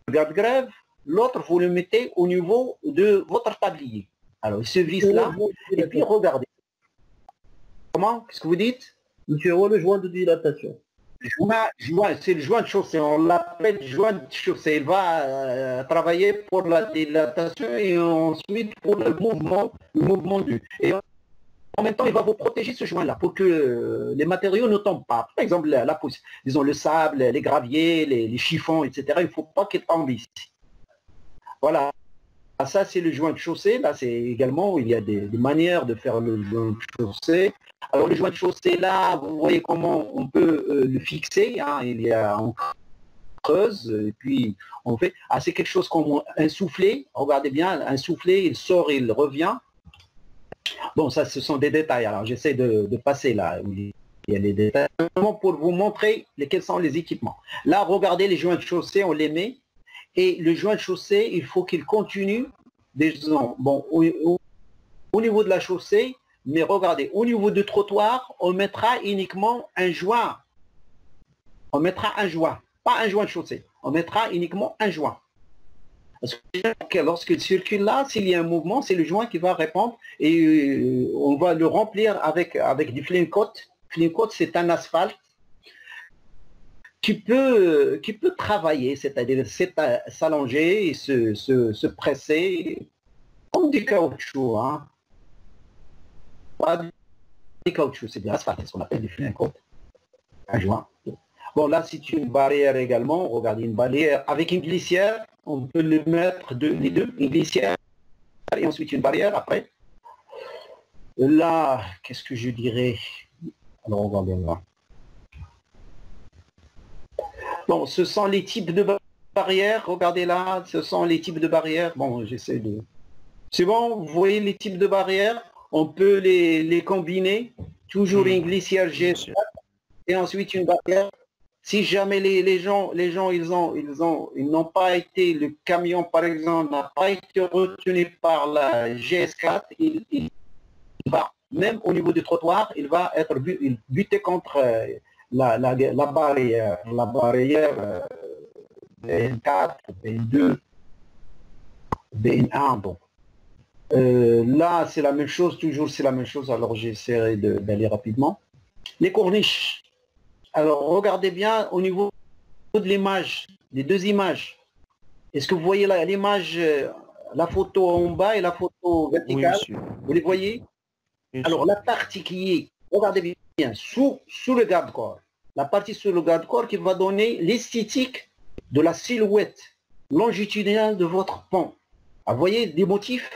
garde-grève, l'autre, vous le mettez au niveau de votre tablier. Alors, ce vis-là, et puis regardez. Comment? Qu'est-ce que vous dites? Monsieur, le joint de dilatation. C'est le joint de chaussée, on l'appelle joint de chaussée. Il va travailler pour la dilatation et ensuite pour le mouvement du. Et en même temps, il va vous protéger ce joint-là pour que les matériaux ne tombent pas. Par exemple, la pousse, disons le sable, les graviers, les chiffons, etc. Il ne faut pas qu'ils tombent ici. Voilà. Ça, c'est le joint de chaussée. Là, c'est également, il y a des manières de faire le joint de chaussée. Alors, le joint de chaussée, là, vous voyez comment on peut le fixer. Hein. Il y a en creuse, et puis on fait... Ah, c'est quelque chose comme un soufflet. Regardez bien, un soufflet, il sort, il revient. Bon, ça, ce sont des détails. Alors, j'essaie de passer là. Il y a les détails. Pour vous montrer quels sont les équipements. Là, regardez les joints de chaussée, on les met. Et le joint de chaussée, il faut qu'il continue, disons, bon, au niveau de la chaussée, mais regardez, au niveau du trottoir, on mettra uniquement un joint. On mettra un joint, pas un joint de chaussée. On mettra uniquement un joint. Parce que lorsqu'il circule là, s'il y a un mouvement, c'est le joint qui va répondre et on va le remplir avec du flame coat. Flame coat, c'est un asphalte qui peut travailler, c'est-à-dire s'allonger et se presser comme du caoutchouc. Hein. Pas du caoutchouc, c'est de l'asphalte, c'est ce qu'on appelle du flame coat. Un joint. Bon, là, c'est une barrière également. Regardez, une barrière avec une glissière. On peut le mettre les deux, une glissière et ensuite une barrière après. Là, qu'est-ce que je dirais? Alors, regardez là. Bon, ce sont les types de barrières. Regardez là, ce sont les types de barrières. Bon, j'essaie de... C'est bon, vous voyez les types de barrières? On peut les combiner. Toujours une glissière G4 et ensuite une barrière. Si jamais les gens ils n'ont pas été, le camion par exemple n'a pas été retenu par la GS4, il va, même au niveau du trottoir, il va être buté contre la barrière BN4, BN2, BN1, donc. Là, c'est la même chose, toujours c'est la même chose, alors j'essaierai d'aller rapidement. Les corniches. Alors, regardez bien au niveau de l'image, les deux images. Est-ce que vous voyez l'image, la photo en bas et la photo Oui, verticale? monsieur. Vous les voyez? Bien Alors, sûr. la partie qui est, regardez bien, sous le garde-corps, la partie sous le garde-corps qui va donner l'esthétique de la silhouette longitudinale de votre pont. Ah, vous voyez des motifs?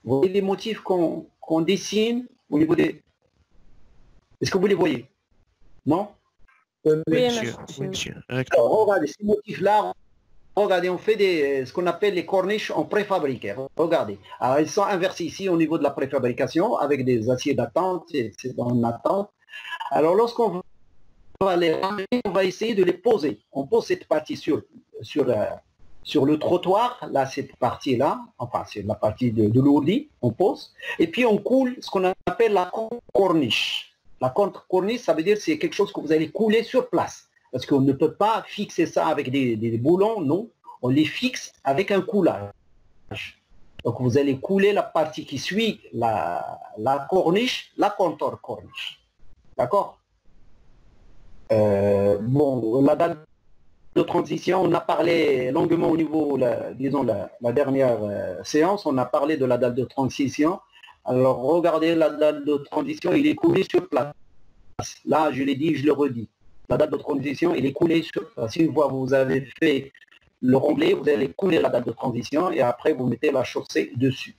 Vous voyez les motifs qu'on dessine au niveau des... Est-ce que vous les voyez? Non? Oui, Oui, monsieur. Oui, monsieur. Correct. Alors, regardez, ces motifs-là, regardez, on fait ce qu'on appelle les corniches en préfabriqué. Regardez. Alors, ils sont inversés ici au niveau de la préfabrication avec des aciers d'attente, c'est en attente. Alors, lorsqu'on va les ramener, on va essayer de les poser. On pose cette partie sur le trottoir, là, cette partie-là, enfin, c'est la partie de l'ourdi, on pose, et puis on coule ce qu'on appelle la corniche. La contre-corniche, ça veut dire que c'est quelque chose que vous allez couler sur place. Parce qu'on ne peut pas fixer ça avec des boulons, non. On les fixe avec un coulage. Donc vous allez couler la partie qui suit la corniche, la contre-corniche. D'accord? Bon, la date de transition, on a parlé longuement au niveau, disons, la dernière séance, on a parlé de la date de transition. Alors, regardez la date de transition, il est coulé sur place. Là, je l'ai dit, je le redis. La date de transition, il est coulé sur place. Si une fois vous avez fait le remblai, vous allez couler la date de transition et après, vous mettez la chaussée dessus.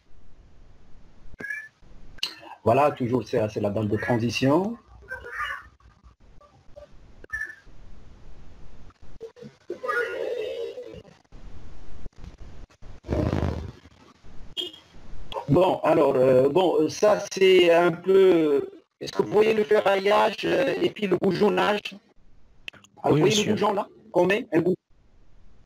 Voilà, toujours, c'est la date de transition. Bon, alors, ça c'est un peu... Est-ce que vous voyez le ferraillage et puis le bougonnage? Alors, Oui, vous voyez monsieur. le bougeon là qu'on met un bougeon.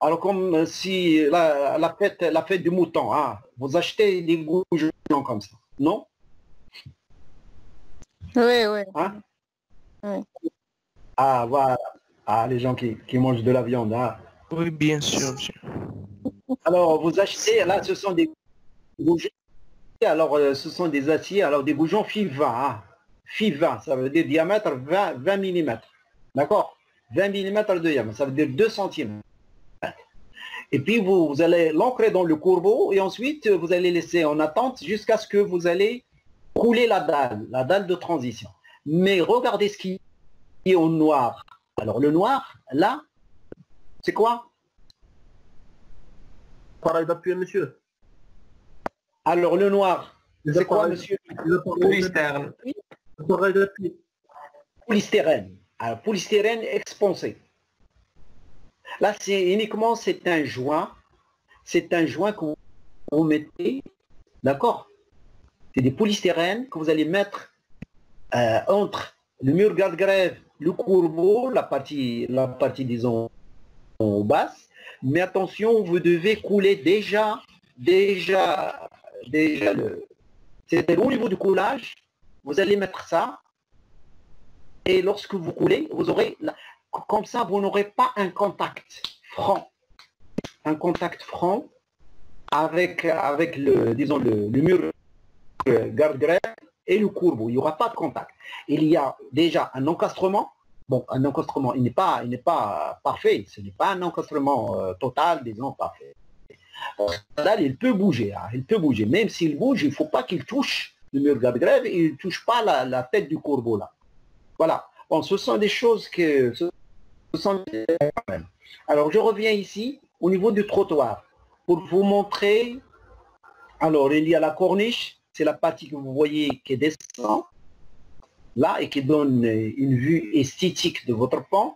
Alors comme si la fête du mouton, hein, vous achetez des bougons comme ça, non? Oui, oui. Hein? Oui. Ah, voilà. Ah, les gens qui mangent de la viande. Hein. Oui, bien sûr, monsieur. Alors, vous achetez, là, ce sont des bougons. Alors, ce sont des aciers, alors des bougons FI20. Hein. FI20, ça veut dire diamètre 20 mm. D'accord? 20 mm de diamètre, ça veut dire 2 cm. Et puis, vous allez l'ancrer dans le courbeau et ensuite, vous allez laisser en attente jusqu'à ce que vous allez couler la dalle de transition. Mais regardez ce qui est au noir. Alors, le noir, là, c'est quoi? Pareil d'appui, monsieur. Alors, le noir, c'est quoi, monsieur? Polystyrène. Pareil d'appui. Polystyrène. Alors, polystyrène expansé. Là, c'est un joint. C'est un joint que vous mettez, d'accord? C'est des polystyrènes que vous allez mettre entre le mur garde-grève, le courbeau, la partie, disons, basse. Mais attention, vous devez couler déjà c'est au niveau du coulage, vous allez mettre ça. Et lorsque vous coulez, vous aurez, comme ça, vous n'aurez pas un contact franc. Un contact franc avec le, disons, le mur garde-grève et le courbeau. Il n'y aura pas de contact. Il y a déjà un encastrement. Bon, un encastrement, il n'est pas parfait. Ce n'est pas un encastrement total, disons, parfait. Là, il peut bouger. Hein, il peut bouger. Même s'il bouge, il ne faut pas qu'il touche le mur garde-grève et il ne touche pas la tête du courbeau là. Voilà. Bon, ce sont des choses que... Alors, je reviens ici au niveau du trottoir pour vous montrer. Alors, il y a la corniche. C'est la partie que vous voyez qui descend là et qui donne une vue esthétique de votre pont.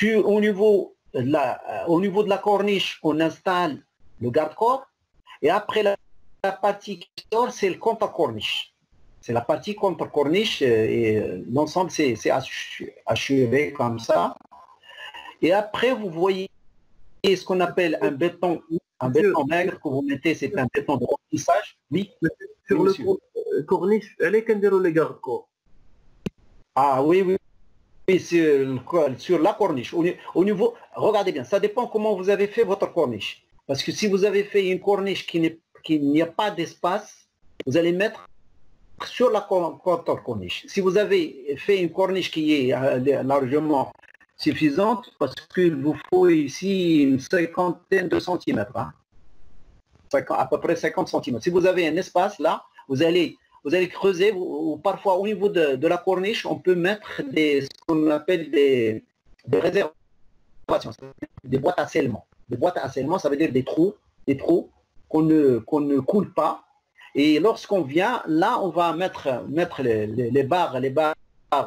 Au niveau de la corniche, on installe le garde-corps et après la partie qui sort, c'est le contre-corniche. C'est la partie contre-corniche et l'ensemble c'est achevé comme ça. Et après vous voyez ce qu'on appelle un béton maigre que vous mettez, c'est un béton de remplissage. Oui. Sur le corniche, elle est qu'un déroulé garde-corps. Ah oui, oui. Oui, sur la corniche. Au niveau, regardez bien, ça dépend comment vous avez fait votre corniche. Parce que si vous avez fait une corniche qui n'est qu'il n'y a pas d'espace, vous allez mettre sur la corniche. Si vous avez fait une corniche qui est largement suffisante, parce qu'il vous faut ici une cinquantaine de centimètres, hein. À peu près 50 centimètres. Si vous avez un espace là, vous allez creuser, ou parfois au niveau de la corniche, on peut mettre ce qu'on appelle des réservations, des boîtes à scellement. Des boîtes à scellement, ça veut dire des trous qu'on ne coule pas. Et lorsqu'on vient, là, on va mettre les barres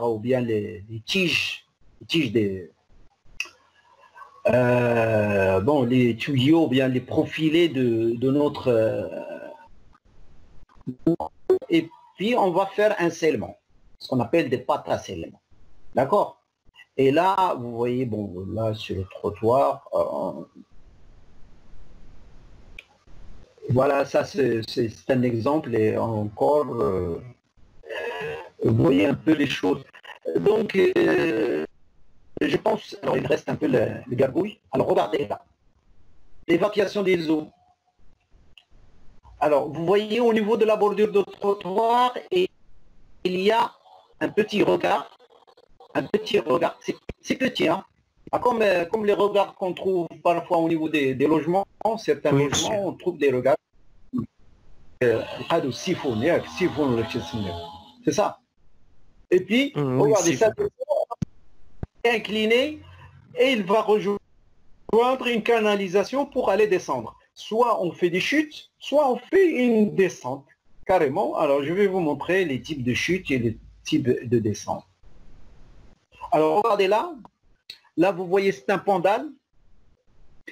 ou bien les tiges les tuyaux, bien les profilés de notre... et puis, on va faire un scellement, ce qu'on appelle des pâtes à scellement. D'accord? Et là, vous voyez, bon, là, sur le trottoir, voilà, ça, c'est un exemple, et encore, vous voyez un peu les choses. Donc, je pense, alors il reste un peu le gargouille. Alors regardez là, l'évacuation des eaux. Alors vous voyez au niveau de la bordure de trottoir, et il y a un petit regard, c'est petit, hein. Comme les regards qu'on trouve parfois au niveau des logements, certains Oui, logements, monsieur. on trouve des regards. C'est ça. Et puis, Oui, regardez ça, siphon. incliné, et il va rejoindre une canalisation pour aller descendre. Soit on fait des chutes, soit on fait une descente, carrément. Alors, je vais vous montrer les types de chutes et les types de descente. Alors, regardez là. Là, vous voyez, c'est un pendal.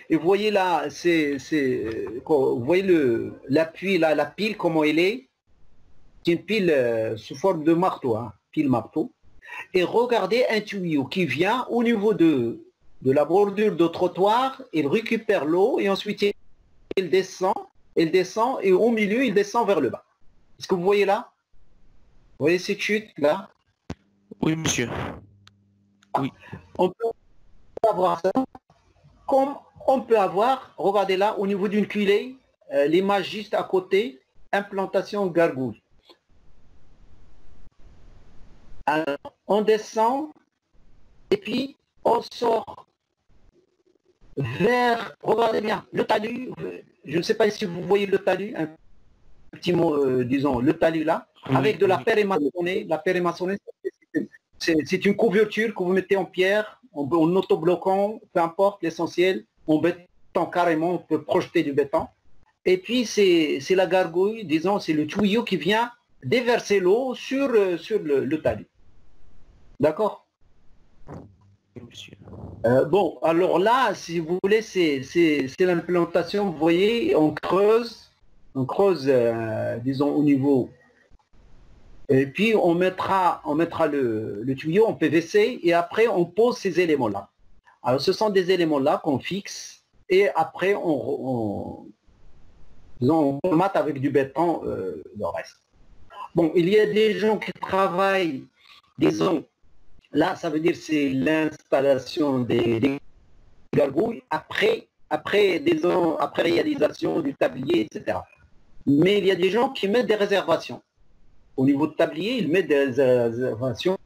Et vous voyez là, vous voyez l'appui, là, la pile, comment elle est. C'est une pile sous forme de marteau, hein, pile marteau. Et regardez un tuyau qui vient au niveau de la bordure de trottoir, il récupère l'eau et ensuite il descend, et au milieu il descend vers le bas. Est-ce que vous voyez là? Vous voyez cette chute là? Oui, monsieur. Oui. On peut avoir ça, comme on peut avoir, regardez là, au niveau d'une culée, l'image juste à côté, implantation gargouille. Alors, on descend et puis on sort vers, regardez bien, le talus. Je ne sais pas si vous voyez le talus, un petit mot, disons, le talus là, Oui, avec de la oui. pierre émaçonnée. La pierre émaçonnée, c'est une couverture que vous mettez en pierre, en autobloquant, peu importe, l'essentiel, en béton carrément, on peut projeter du béton. Et puis c'est la gargouille, disons, c'est le tuyau qui vient déverser l'eau sur le talus. D'accord? Oui, monsieur. Bon, alors là, si vous voulez, c'est l'implantation, vous voyez, on creuse, disons, au niveau. Et puis on mettra le tuyau en PVC, et après on pose ces éléments-là. Alors ce sont des éléments-là qu'on fixe, et après on mate avec du béton le reste. Bon, il y a des gens qui travaillent, disons, là ça veut dire c'est l'installation des gargouilles après réalisation du tablier, etc. Mais il y a des gens qui mettent des réservations. Au niveau de tablier, ils mettent des réservations.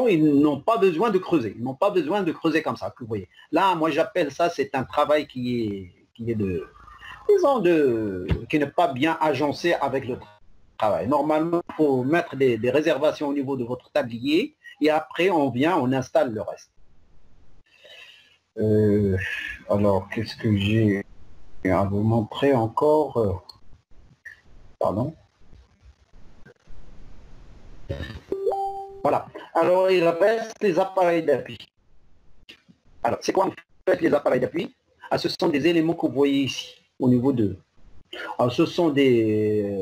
Ils n'ont pas besoin de creuser. Ils n'ont pas besoin de creuser comme ça, que vous voyez. Là, moi, j'appelle ça, c'est un travail qui n'est pas bien agencé avec le travail. Normalement, il faut mettre des réservations au niveau de votre tablier, et après, on installe le reste. Alors, qu'est-ce que j'ai à vous montrer encore? Pardon. Voilà. Alors, il reste les appareils d'appui. Alors, c'est quoi en fait les appareils d'appui? Ce sont des éléments que vous voyez ici, au niveau de... Alors, ce sont des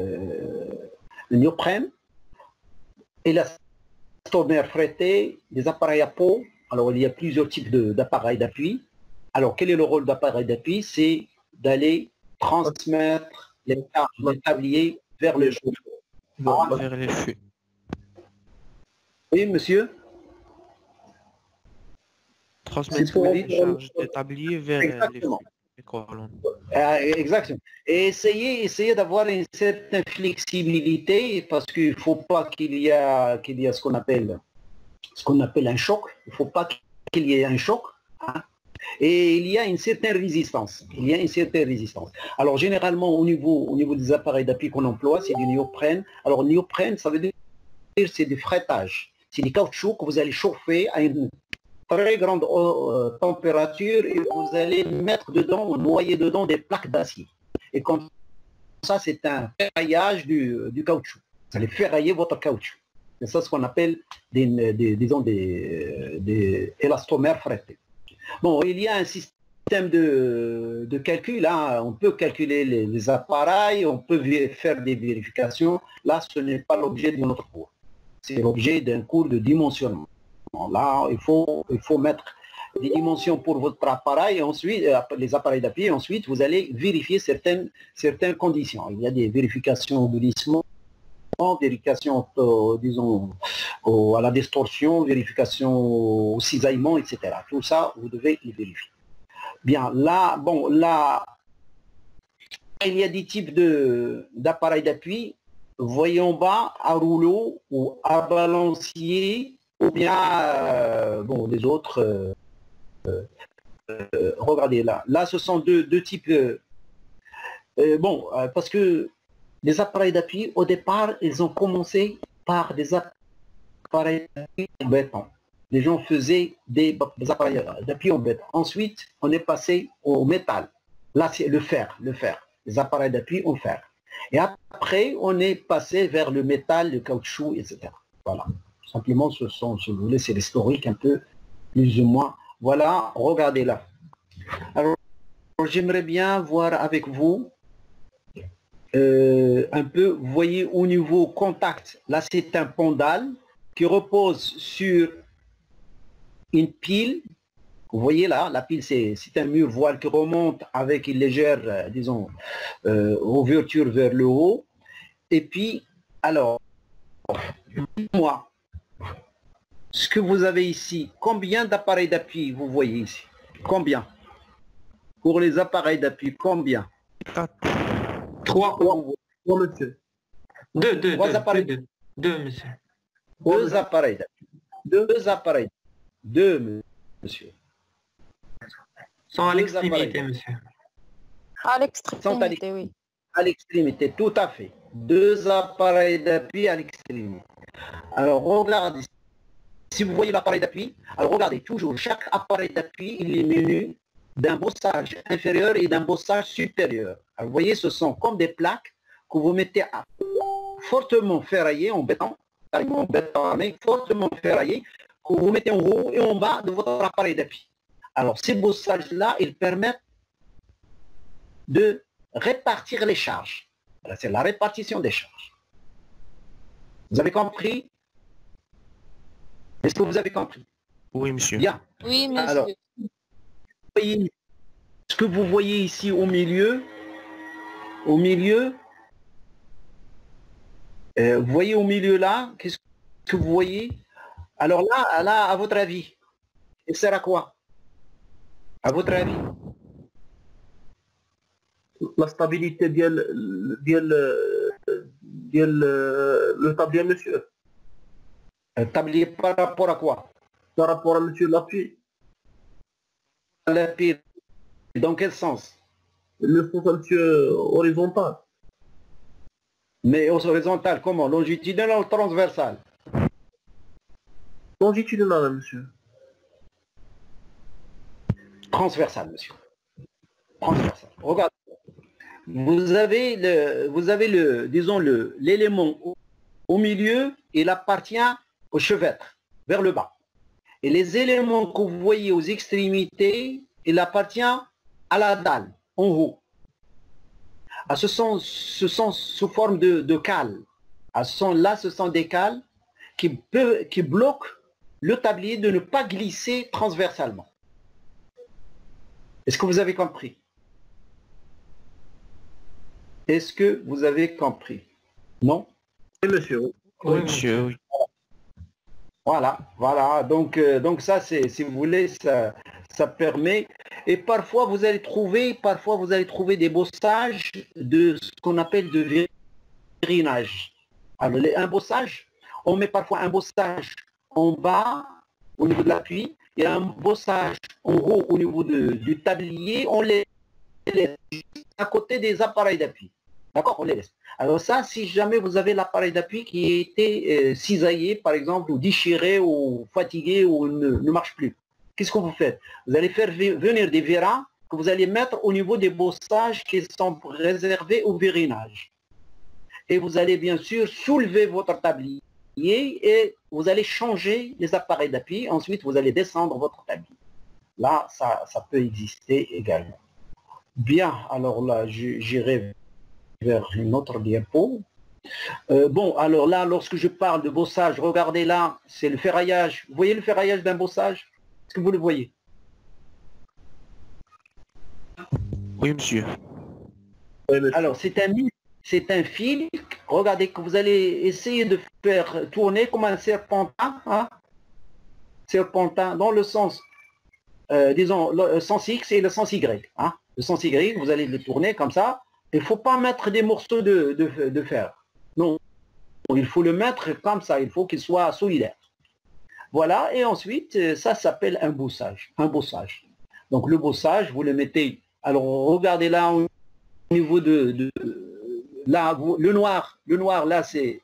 néoprènes, élastomères frettés, des appareils à peau. Alors, il y a plusieurs types d'appareils d'appui. Alors, quel est le rôle d'appareil d'appui? C'est d'aller transmettre les charges du tablier vers le chauffeur. Vers les feux. Oui, monsieur? Transmettre pour les dire- charges de tablier vers les Exactement. feux. Les colonnes. Exactement. Et essayez d'avoir une certaine flexibilité parce qu'il ne faut pas qu'il y a ce qu'on appelle un choc. Il ne faut pas qu'il y ait un choc. Hein. Et il y a une certaine résistance. Alors généralement au niveau des appareils d'appui qu'on emploie, c'est du néoprène. Alors néoprène, ça veut dire c'est du frettage. C'est du caoutchouc que vous allez chauffer à une très grande température et vous allez mettre dedans, noyer dedans des plaques d'acier. Et comme ça, c'est un ferraillage du caoutchouc. Vous allez ferrailler votre caoutchouc. C'est ça ce qu'on appelle des élastomères frettés. Bon, il y a un système de calcul. Hein. On peut calculer les appareils, on peut faire des vérifications. Là, ce n'est pas l'objet de notre cours. C'est l'objet d'un cours de dimensionnement. Là, il faut mettre des dimensions pour votre appareil, et ensuite, les appareils d'appui, et ensuite, vous allez vérifier certaines conditions. Il y a des vérifications au glissement, vérification, disons, à la distorsion, vérification au cisaillement, etc. Tout ça, vous devez les vérifier. Bien, là, il y a des types d'appareils d'appui. Vous voyez en bas, à rouleau ou à balancier, ou bien, les autres. Regardez là. Là, ce sont deux types. Parce que les appareils d'appui, au départ, ils ont commencé par des appareils d'appui en béton. Les gens faisaient des appareils d'appui en béton. Ensuite, on est passé au métal. Là, c'est le fer. Les appareils d'appui en fer. Et après, on est passé vers le métal, le caoutchouc, etc. Voilà. Simplement, si vous voulez, c'est l'historique un peu, plus ou moins. Voilà, regardez là. Alors, j'aimerais bien voir avec vous un peu, vous voyez au niveau contact, là c'est un pendule qui repose sur une pile. Vous voyez là, la pile c'est un mur voile qui remonte avec une légère, disons, ouverture vers le haut. Et puis, alors, moi, ce que vous avez ici, combien d'appareils d'appui vous voyez ici? Combien? Pour les appareils d'appui, combien? 3, monsieur. 2, appareils. 2, monsieur. 2 appareils d'appui. 2 appareils. 2, monsieur. Sont à l'extrémité, monsieur. À l'extrémité, oui. À l'extrémité, tout à fait. 2 appareils d'appui à l'extrémité. Alors, regardez. Si vous voyez l'appareil d'appui, alors regardez, toujours, chaque appareil d'appui, il est muni d'un bossage inférieur et d'un bossage supérieur. Alors, vous voyez, ce sont comme des plaques que vous mettez fortement ferraillées en béton, mais fortement ferraillées, que vous mettez en haut et en bas de votre appareil d'appui. Alors, ces bossages-là, ils permettent de répartir les charges. C'est la répartition des charges. Vous avez compris? Est-ce que vous avez compris? Oui, monsieur. Bien. Oui, monsieur. Alors, ce que vous voyez ici au milieu, vous voyez au milieu là, qu'est-ce que vous voyez? Alors là, à votre avis, il sert à quoi? À votre avis? La stabilité le tablier, monsieur. Tablier par rapport à quoi? Par rapport à monsieur l'appui. L'appui, dans quel sens? Le sens monsieur horizontal. Mais horizontal, comment? Longitudinal ou transversal? Longitudinal, monsieur. Transversal, monsieur. Transversal. Regardez. Vous avez disons l'élément au milieu, il appartient au chevêtre, vers le bas. Et les éléments que vous voyez aux extrémités, il appartient à la dalle, en haut. Ce sont sous forme de cales. Ce sont des cales qui bloquent le tablier de ne pas glisser transversalement. Est-ce que vous avez compris? Est-ce que vous avez compris? Non? Oui, monsieur. Oui, monsieur, oui. Voilà. Donc ça, c'est, si vous voulez, ça permet. Et parfois vous allez trouver des bossages de ce qu'on appelle de vérinage. Alors un bossage, on met parfois un bossage en bas au niveau de l'appui et un bossage en haut au niveau du tablier, on les laisse à côté des appareils d'appui. D'accord, on les laisse. Alors ça, si jamais vous avez l'appareil d'appui qui a été cisaillé, par exemple, ou déchiré, ou fatigué, ou ne marche plus, qu'est-ce que vous faites? Vous allez faire venir des vérins que vous allez mettre au niveau des bossages qui sont réservés au vérinage. Et vous allez bien sûr soulever votre tablier et vous allez changer les appareils d'appui. Ensuite, vous allez descendre votre tablier. Là, ça peut exister également. Bien, alors là, j'irai vers une autre diapo. Bon, alors là, lorsque je parle de bossage, regardez là, c'est le ferraillage. Vous voyez le ferraillage d'un bossage? Est-ce que vous le voyez? Oui, monsieur. Alors, c'est un fil, regardez, que vous allez essayer de faire tourner comme un serpentin, hein? Serpentin dans le sens, disons, le sens X et le sens Y. Hein? Le sens Y, vous allez le tourner comme ça. Il ne faut pas mettre des morceaux de fer. Non, il faut le mettre comme ça, il faut qu'il soit solidaire. Voilà, et ensuite, ça s'appelle un bossage. Un bossage. Donc le bossage, vous le mettez, alors regardez là au niveau là, le noir là c'est,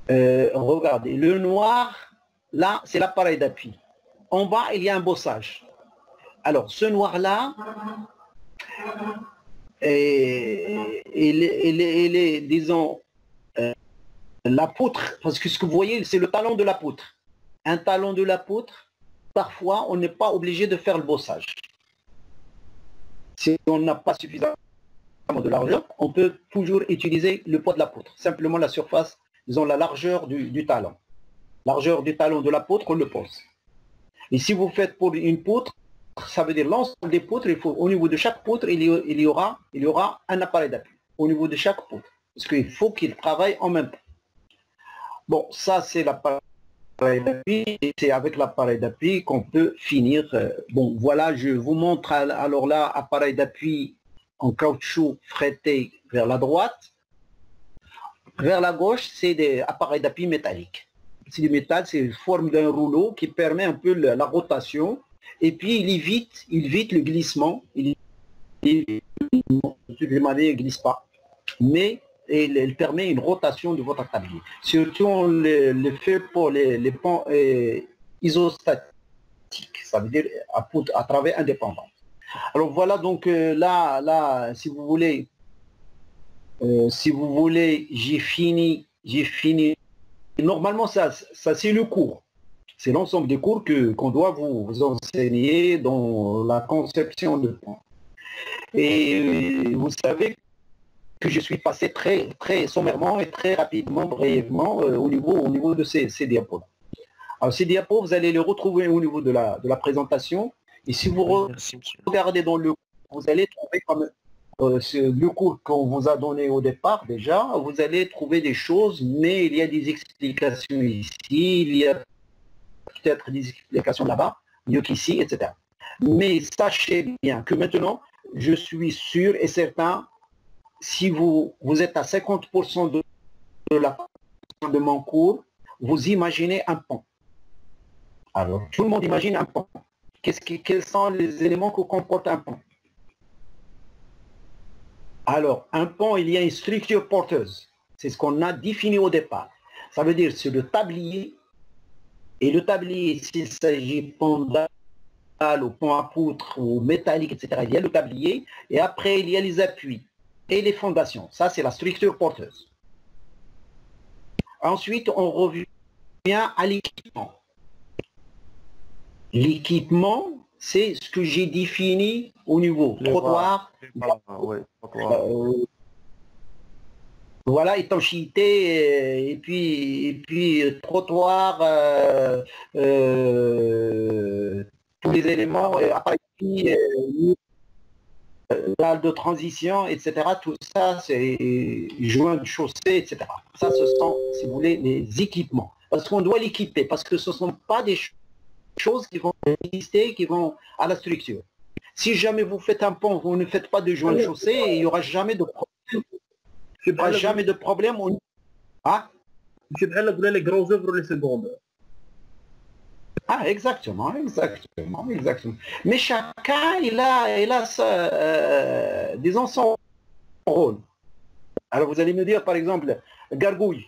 regardez, le noir là c'est l'appareil d'appui. En bas, il y a un bossage. Alors ce noir là, il est, disons, la poutre, parce que ce que vous voyez, c'est le talon de la poutre. Un talon de la poutre, parfois, on n'est pas obligé de faire le bossage. Si on n'a pas suffisamment de largeur, on peut toujours utiliser le poids de la poutre. Simplement la surface, disons la largeur du talon. Largeur du talon de la poutre, on le pose. Et si vous faites pour une poutre, ça veut dire l'ensemble des poutres, il faut, au niveau de chaque poutre, il y aura un appareil d'appui. Au niveau de chaque poutre. Parce qu'il faut qu'il travaille en même temps. Bon, ça c'est l'appareil d'appui, et c'est avec l'appareil d'appui qu'on peut finir. Bon, voilà, je vous montre alors là, appareil d'appui en caoutchouc fretté vers la droite. Vers la gauche, c'est des appareils d'appui métalliques. C'est du métal, c'est une forme d'un rouleau qui permet un peu la rotation. Et puis il évite le glissement. Il ne glisse pas. Mais il permet une rotation de votre tablier. Surtout on le fait pour les ponts isostatiques, ça veut dire à travers indépendant. Alors voilà, donc là, si vous voulez, j'ai fini. Normalement, ça c'est le cours. C'est l'ensemble des cours qu'on doit vous enseigner dans la conception de ponts. Et vous savez que je suis passé très, très sommairement et très rapidement, brièvement, au niveau de ces diapos. Alors ces diapos, vous allez les retrouver au niveau de la présentation. Et si vous regardez dans le cours, vous allez trouver comme le cours qu'on vous a donné au départ déjà, vous allez trouver des choses, mais il y a des explications ici, il y a peut-être des explications là-bas, mieux qu'ici, etc. Mais sachez bien que maintenant, je suis sûr et certain, si vous êtes à 50% de mon cours, vous imaginez un pont. Alors, tout le monde imagine un pont. Quels sont les éléments que comporte un pont? Alors, un pont, il y a une structure porteuse. C'est ce qu'on a défini au départ. Ça veut dire c'est le tablier. Et le tablier, s'il s'agit de pont ou pont à poutre ou métallique, etc., il y a le tablier. Et après, il y a les appuis et les fondations. Ça, c'est la structure porteuse. Ensuite, on revient à l'équipement. L'équipement, c'est ce que j'ai défini au niveau trottoir. Voilà, étanchéité, et puis trottoir, tous les éléments, appareil, dalle de transition, etc. Tout ça, c'est joint de chaussée, etc. Ça, ce sont, si vous voulez, les équipements. Parce qu'on doit l'équiper, parce que ce ne sont pas des choses qui vont résister, qui vont à la structure. Si jamais vous faites un pont, vous ne faites pas de joint de chaussée, il n'y aura jamais de problème. Il n'y aura jamais de problème. Ah, les grands œuvres les secondes. Ah, exactement. Mais chacun, il a disons, son rôle. Alors vous allez me dire, par exemple, gargouille,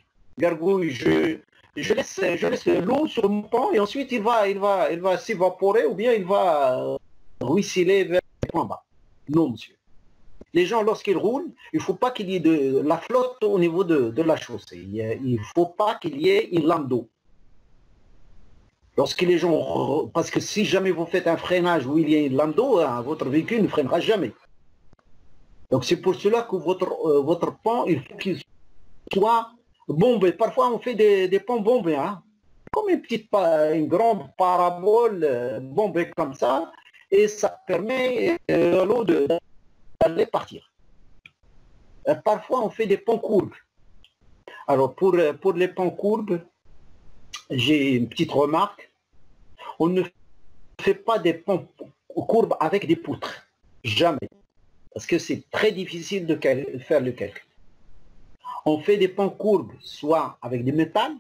je laisse l'eau sur mon pont et ensuite il va s'évaporer ou bien il va ruisseler vers le point bas. Non, monsieur. Les gens, lorsqu'ils roulent, il ne faut pas qu'il y ait de la flotte au niveau de la chaussée. Il ne faut pas qu'il y ait une lame d'eau. Lorsque les gens... Parce que si jamais vous faites un freinage où il y a une lame d'eau, votre véhicule ne freinera jamais. Donc c'est pour cela que votre pont, il faut qu'il soit bombé. Parfois on fait des ponts bombés, hein, comme une grande parabole bombée comme ça, et ça permet à l'eau d'aller partir. Parfois on fait des ponts courbes. Alors pour les ponts courbes, j'ai une petite remarque. On ne fait pas des ponts courbes avec des poutres. Jamais. Parce que c'est très difficile de faire le calcul. On fait des ponts courbes soit avec des métals,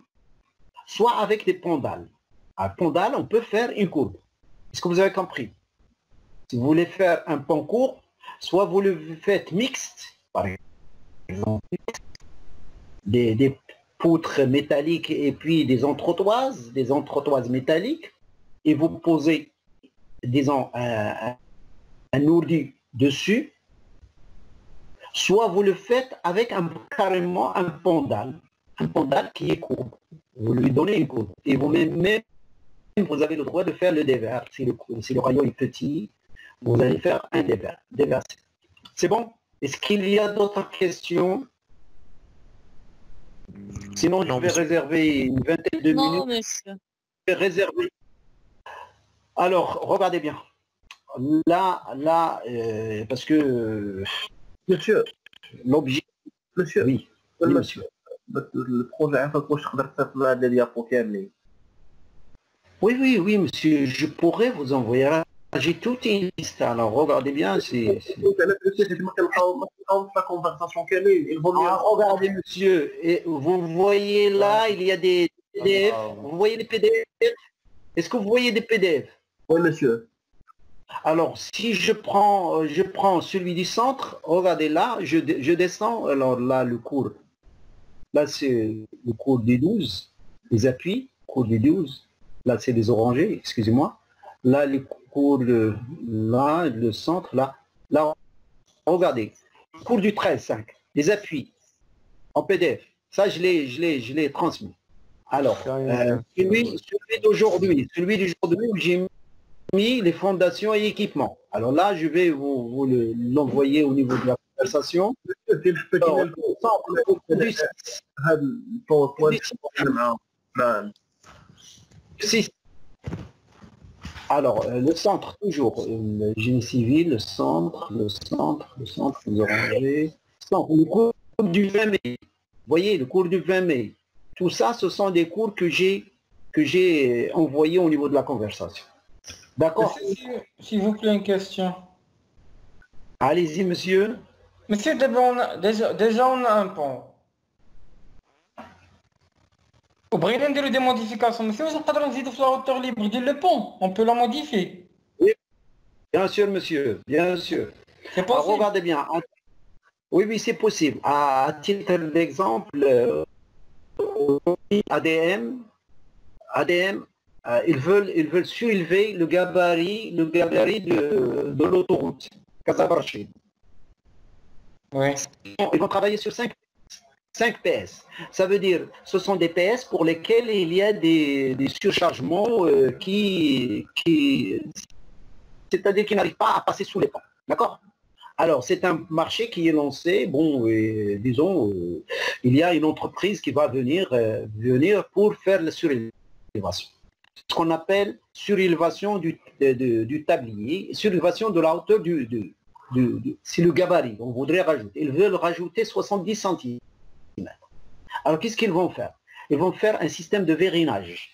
soit avec des pendales. À pendale, on peut faire une courbe. Est-ce que vous avez compris? Si vous voulez faire un pont court, soit vous le faites mixte, par exemple, des poutres métalliques et puis des entretoises métalliques, et vous posez, disons, un ourdi dessus, soit vous le faites avec carrément un pendale qui est court. Vous lui donnez une courbe. Et vous-même, vous avez le droit de faire le dévers. Si le rayon est petit, vous allez faire un dévers. C'est bon? Est-ce qu'il y a d'autres questions? Sinon, je vais réserver une vingtaine de minutes. Non, monsieur. Je vais réserver. Alors, regardez bien. Là, parce que... Monsieur, l'objet... monsieur, oui, monsieur. Le projet, واش تقدر تطلع لي ديابو كاملين. Oui, monsieur, je pourrais vous envoyer. J'ai tout une liste. Alors, regardez bien, c'est... regardez, monsieur, et vous voyez là, il y a des PDF. Vous voyez les PDF? Est-ce que vous voyez des PDF? Oui, monsieur. Alors, si je prends celui du centre, regardez là, je descends, alors là, le cours. Là, c'est le cours des 12, les appuis, cours des 12. Là, c'est les orangés, excusez-moi. Là, le cours, là, le centre, là. Là, regardez. Cours du 13.5, les appuis, en PDF. Ça, je l'ai transmis. Alors, celui d'aujourd'hui où j'ai mis les fondations et équipements. Alors là, je vais vous l'envoyer au niveau de la conversation. Alors, le centre, toujours, le génie civil, le centre, les orangers, le cours du 20 mai. Vous voyez, le cours du 20 mai. Tout ça, ce sont des cours que j'ai envoyés au niveau de la conversation. D'accord? S'il vous plaît, une question. Allez-y, monsieur. Monsieur, déjà on a un pont. وبغينا نديرو des modifications. Monsieur, واش نقدروا نزيدوا في la hauteur libre ديال le pont? On peut la modifier. Oui, bien sûr, monsieur, bien sûr. C'est possible. Alors, regardez bien. Oui, c'est possible. À titre d'exemple, ADM, ils veulent surélever le gabarit de l'autoroute Casablanca. Oui. Ils vont travailler sur 5 PS. Ça veut dire, ce sont des PS pour lesquels il y a des surchargements c'est-à-dire qui n'arrivent pas à passer sous les ponts. D'accord? Alors, c'est un marché qui est lancé. Bon, disons, il y a une entreprise qui va venir pour faire la surélévation. Ce qu'on appelle surélévation du tablier, surélévation de la hauteur c'est le gabarit, on voudrait rajouter. Ils veulent rajouter 70 cm. Alors, qu'est-ce qu'ils vont faire? Ils vont faire un système de vérinage.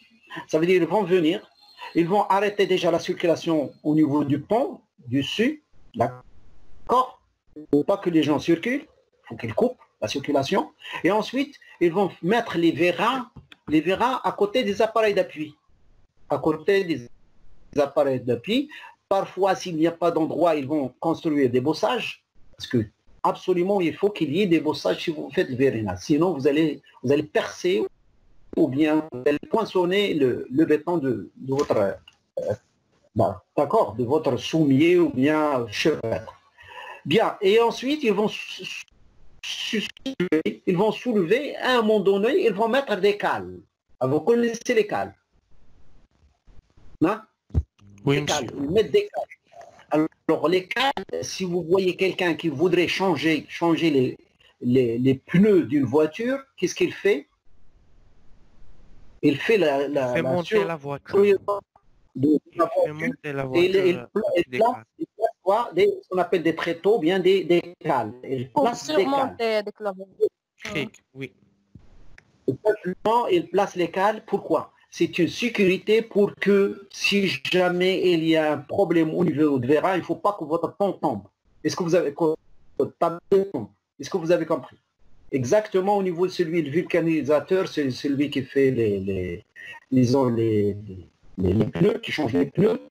Ça veut dire qu'ils vont venir, ils vont arrêter déjà la circulation au niveau du pont, dessus, d'accord? Il ne faut pas que les gens circulent, il faut qu'ils coupent la circulation. Et ensuite, ils vont mettre les vérins à côté des appareils d'appui. À côté des appareils d'appui. Parfois, s'il n'y a pas d'endroit, ils vont construire des bossages, parce que absolument, il faut qu'il y ait des bossages si vous faites le vérinage. Sinon, vous allez percer ou bien vous allez poinçonner le béton de votre, d'accord, de votre soumier ou bien chevêtre. Bien, et ensuite, ils vont soulever, à un moment donné, ils vont mettre des cales. Vous connaissez les cales? Non? Oui, Des cales. monsieur. Ils mettent des cales. Alors, les cales, si vous voyez quelqu'un qui voudrait changer les pneus d'une voiture, qu'est-ce qu'il fait? Il fait Fait monter la voiture. de la Fait voiture. monter la Et voiture. il place quoi? Ce qu'on appelle des tréteaux, bien des cales. Il Pour place des cales. surmonter avec la Cric, oui. Simplement, il place les cales. Pourquoi? C'est une sécurité pour que si jamais il y a un problème au niveau de vérin, il ne faut pas que votre pont tombe. Est-ce que vous avez Est-ce que vous avez compris? Exactement au niveau de celui de vulcanisateur, c'est celui qui fait les pneus, qui change les pneus.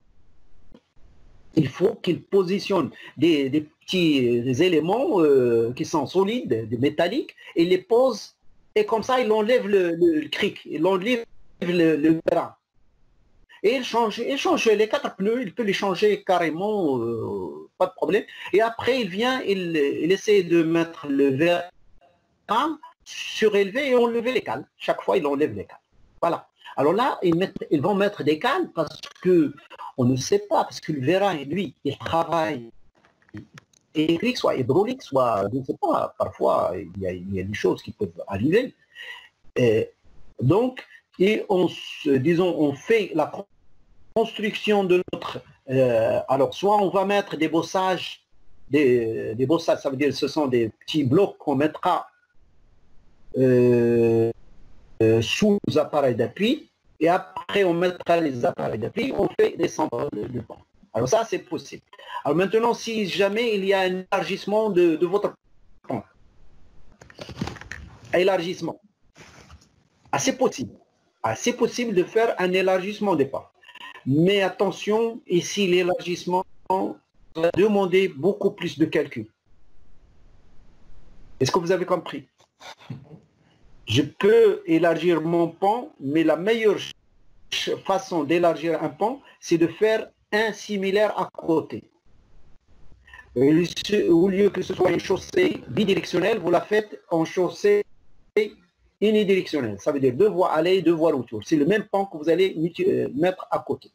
Il faut qu'il positionne des petits éléments qui sont solides, des métalliques, et les pose, et comme ça, il enlève le cric, il enlève le vérin. Et il change les 4 pneus, il peut les changer carrément, pas de problème. Et après, il vient, il essaie de mettre le vérin surélevé et enlever les cales. Chaque fois, il enlève les cales. Voilà. Alors là, ils vont mettre des cales parce que on ne sait pas, parce que le vérin, lui, il travaille électrique, soit hydraulique, soit, je ne sais pas, parfois, il y a des choses qui peuvent arriver. Et donc, on fait la construction de notre... alors, soit on va mettre des bossages, des bossages, ça veut dire ce sont des petits blocs qu'on mettra sous les appareils d'appui, et après on mettra les appareils d'appui, on fait descendre le pont. Alors ça, c'est possible. Alors maintenant, si jamais il y a un élargissement de votre pont, élargissement, assez possible de faire un élargissement des ponts. Mais attention, ici, l'élargissement va demander beaucoup plus de calcul. Est-ce que vous avez compris? Je peux élargir mon pont, mais la meilleure façon d'élargir un pont, c'est de faire un similaire à côté. Au lieu que ce soit une chaussée bidirectionnelle, vous la faites en chaussée unidirectionnelle. Ça veut dire 2 voies aller, 2 voies retour. C'est le même pont que vous allez mettre à côté.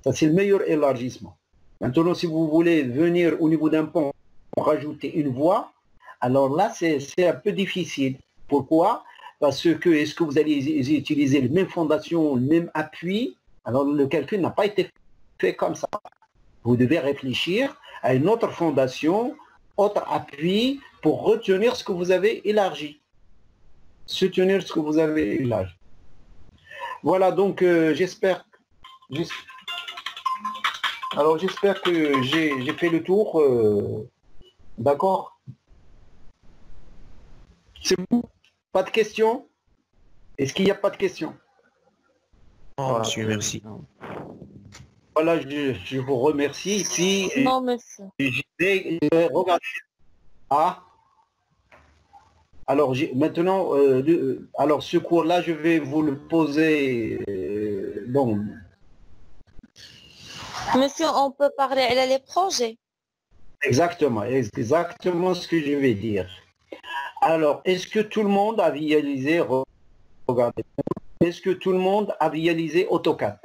Ça, c'est le meilleur élargissement. Maintenant, si vous voulez venir au niveau d'un pont pour rajouter une voie, alors là, c'est un peu difficile. Pourquoi? Parce que est-ce que vous allez utiliser la même fondation, le même appui? Alors le calcul n'a pas été fait comme ça. Vous devez réfléchir à une autre fondation, autre appui pour retenir ce que vous avez élargi. Soutenir ce que vous avez élargi. Voilà, donc j'espère que j'ai fait le tour. D'accord? C'est bon? Pas de questions? Est-ce qu'il n'y a pas de questions? Oh, monsieur, merci. Voilà, je vous remercie. Et puis, Non, monsieur. je vais regarder. Ah. Alors, maintenant, alors ce cours-là, je vais vous le poser. Bon. Monsieur, on peut parler à les projets. Exactement ce que je vais dire. Alors, est-ce que tout le monde a réalisé, regardez, est-ce que tout le monde a réalisé AutoCAD?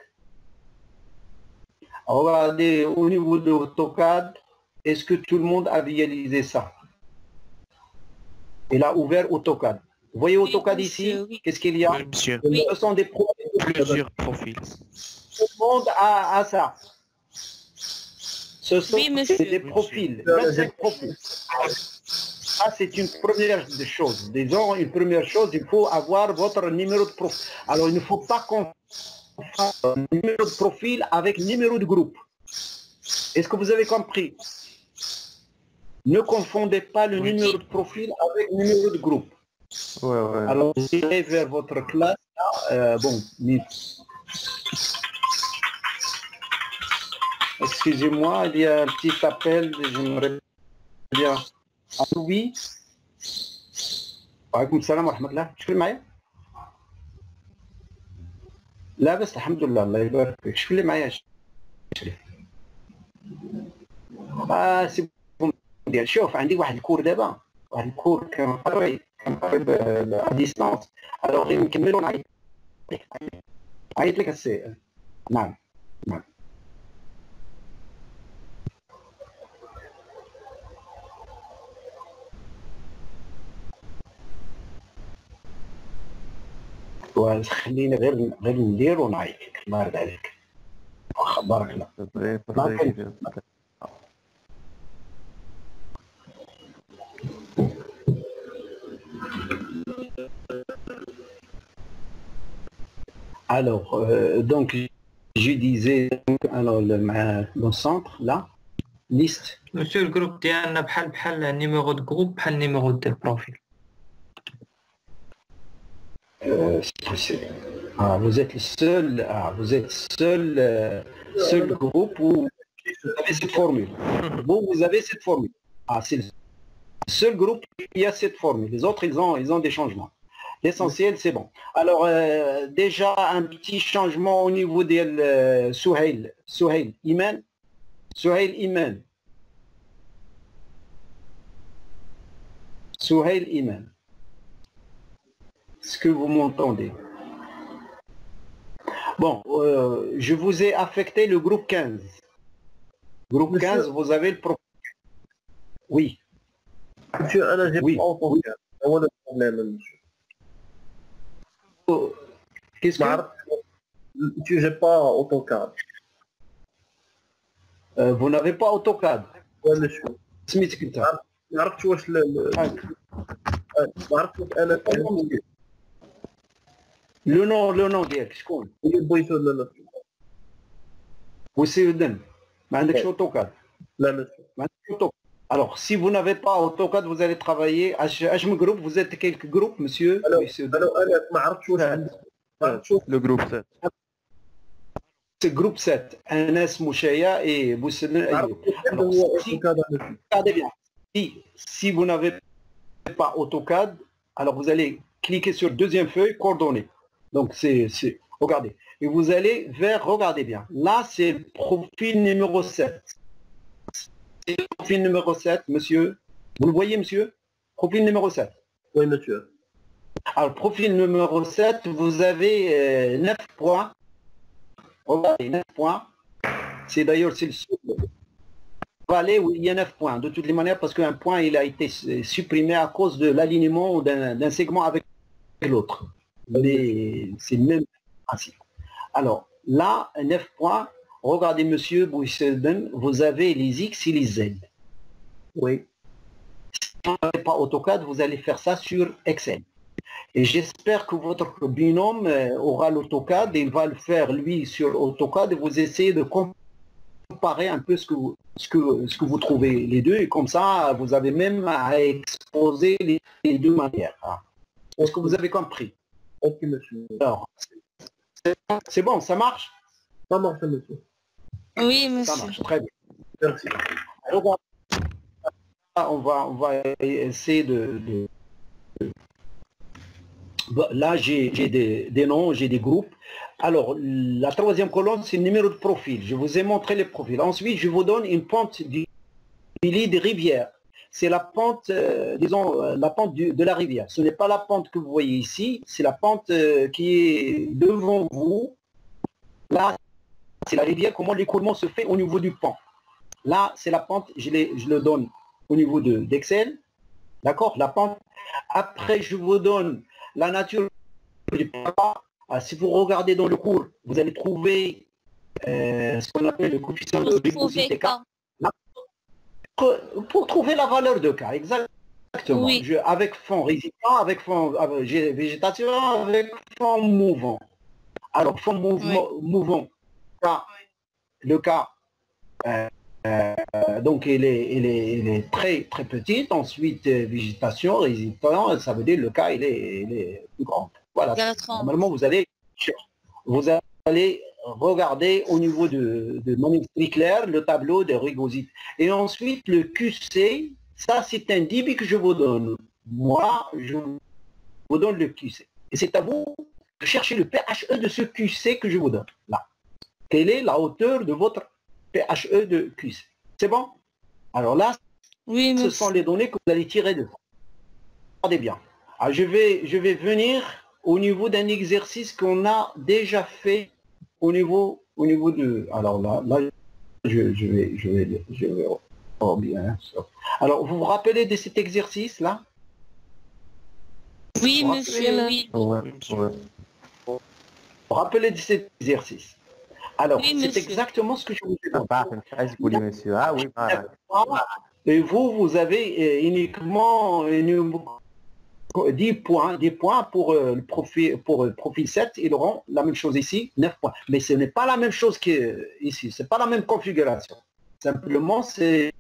Regardez, au niveau de AutoCAD, est-ce que tout le monde a réalisé ça? Il a ouvert AutoCAD. Vous voyez AutoCAD ici? Oui. Qu'est-ce qu'il y a? Oui, monsieur. Ce sont des profils. Plusieurs profils. Tout le monde a ça. Ce sont des profils. 25 profils. Ça, c'est une première des choses. Disons, une première chose, il faut avoir votre numéro de profil. Alors, il ne faut pas numéro de profil avec numéro de groupe. Est-ce que vous avez compris? Ne confondez pas le numéro de profil avec le numéro de groupe. Ouais. Alors, vous irez vers votre classe. Bon, mais... Excusez-moi, il y a un petit appel. J'aimerais bien... Ah, oui. وعليكم السلام ورحمة الله. شكون معايا؟ لا بس الحمد لله الله يبارك فيك. شكون اللي معايا؟ سي بون ديال شوف عندي واحد الكور دابا واحد الكور كنقري ا ديستانس الوغ غير نكملو نعيط لك السي نعم خليني غير ندير ونعيط لك الله يرضى عليك بارك الله. Alors, donc, je disais, alors, le centre, là, liste. Monsieur, le groupe ديالنا بحال numéro de groupe بحال numéro de profil. Vous êtes seul groupe où vous avez cette formule. Vous avez cette formule. C'est le seul groupe qui a cette formule. Les autres, ils ont des changements. L'essentiel, c'est bon. Alors, déjà, un petit changement au niveau de Souhail Iman. Est-ce que vous m'entendez? Bon, je vous ai affecté le groupe 15. Groupe 15, vous avez le problème. Oui. Monsieur, j'ai pas entendu. هو ده البروبليم monsieur. Qu'est-ce que Monsieur, j'ai pas AutoCAD. vous n'avez pas AutoCAD? Ouais monsieur. سميتك انت؟ ما عرفتش واش ما عرفتش انا لو نو ديالك شكون؟ بغيتو لا وسيودن ما عندكش اوتوكاد؟ لا monsieur. ما عندكش اوتوكاد. Alors, si vous n'avez pas AutoCAD, vous allez travailler. H groupe, vous êtes quelques groupes, monsieur? انا ما عرفتش واش عندك. Le groupe 7. C'est groupe 7. NS Mouchaya et Boussene. Regardez bien. Si vous n'avez pas AutoCAD, alors vous allez cliquer sur deuxième feuille, coordonnées. Donc regardez. Et vous allez vers, regardez bien. Là, c'est le profil numéro 7. C'est le profil numéro 7, monsieur. Vous le voyez, monsieur? Profil numéro 7. Oui, monsieur. Alors, profil numéro 7, vous avez 9 points. Regardez, 9 points. C'est d'ailleurs, c'est le seul. Aller où il y a 9 points, de toutes les manières, parce qu'un point, il a été supprimé à cause de l'alignement d'un segment avec l'autre. Mais c'est le même principe. Alors, là, 9 points. Regardez, monsieur Bouisselden, vous avez les X et les Z. Oui. Si vous n'avez pas AutoCAD, vous allez faire ça sur Excel. Et j'espère que votre binôme aura l'AutoCAD et il va le faire, lui, sur AutoCAD et vous essayez de comparer un peu ce que vous trouvez les deux. Et comme ça, vous avez même à exposer les deux manières. Est-ce que vous avez compris? Ok, monsieur. Alors, c'est bon, ça marche? Ça marche, monsieur. Oui, monsieur. Ça marche, très bien. Merci. Alors, on va essayer Là, j'ai des noms, j'ai des groupes. Alors, la troisième colonne, c'est le numéro de profil. Je vous ai montré les profils. Ensuite, je vous donne une pente du lit des rivières. C'est la pente, disons, la pente de la rivière. Ce n'est pas la pente que vous voyez ici, c'est la pente qui est devant vous. Là, c'est la rivière, comment l'écoulement se fait au niveau du pont. Là, c'est la pente, je le donne au niveau d'Excel. D'accord? La pente. Après, je vous donne la nature du pont. Si vous regardez dans le cours, vous allez trouver ce qu'on appelle le coefficient de rugosité K. Pour trouver la valeur de K, exactement. Oui. Avec fond résident, avec fond végétation, avec fond mouvant. Alors, fond mouvant, le cas, donc il est très très petite. Ensuite, végétation, résistant, ça veut dire le cas il est plus grand. Voilà. Normalement, vous allez regarder au niveau de mon esprit clair le tableau de rugosité. Et ensuite, le QC, ça c'est un débit que je vous donne. Moi, je vous donne le QC. Et c'est à vous de chercher le PHE de ce QC que je vous donne. Là. Quelle est la hauteur de votre PHE de QC? C'est bon? Alors là, Oui, ce sont les données que vous allez tirer de ça. Regardez bien. Alors, je vais venir au niveau d'un exercice qu'on a déjà fait au niveau de... Alors là je vais oh, bien sûr. Alors, vous vous rappelez de cet exercice-là? Oui, monsieur, oui. Ouais. Vous vous rappelez de cet exercice? Alors, Oui, c'est monsieur. exactement ce que je vous ai dit. monsieur. Ah oui, voilà. Et vous avez uniquement 10 points pour le profil 7, ils auront la même chose ici, 9 points. Mais ce n'est pas la même chose qu'ici, ce n'est pas la même configuration. Simplement, c'est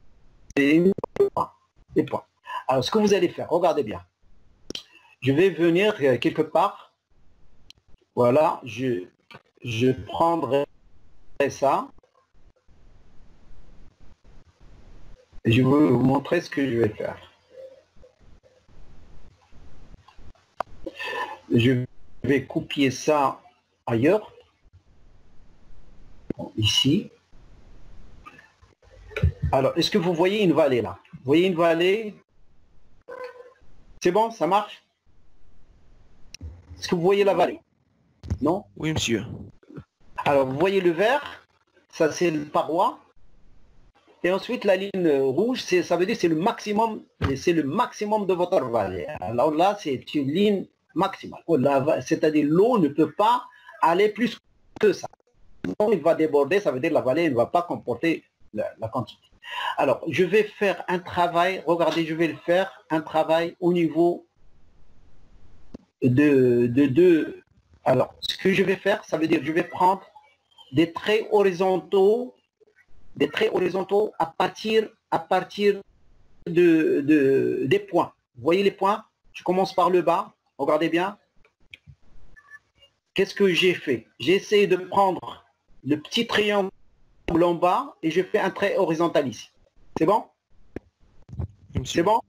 des points. Alors, ce que vous allez faire, regardez bien. Je vais venir quelque part. Voilà, je prendrai ça. Je vais vous montrer ce que je vais faire. Je vais copier ça ailleurs. Ici. Alors, est-ce que vous voyez une vallée là? Vous voyez une vallée? C'est bon, ça marche? Est-ce que vous voyez la vallée? Non? Oui, monsieur. Alors, vous voyez le vert? Ça, c'est le paroi. Et ensuite, la ligne rouge, ça veut dire c'est le maximum de votre vallée. Alors là, c'est une ligne maximale. C'est-à-dire l'eau ne peut pas aller plus que ça. Sinon, il va déborder, ça veut dire la vallée ne va pas comporter la quantité. Alors, je vais faire un travail, regardez, je vais le faire, un travail au niveau de alors, ce que je vais faire, ça veut dire je vais prendre des traits horizontaux à partir des points. Vous voyez les points? Je commence par le bas, regardez bien. Qu'est-ce que j'ai fait? J'ai essayé de prendre le petit triangle en bas et je fais un trait horizontal ici. C'est bon? C'est bon?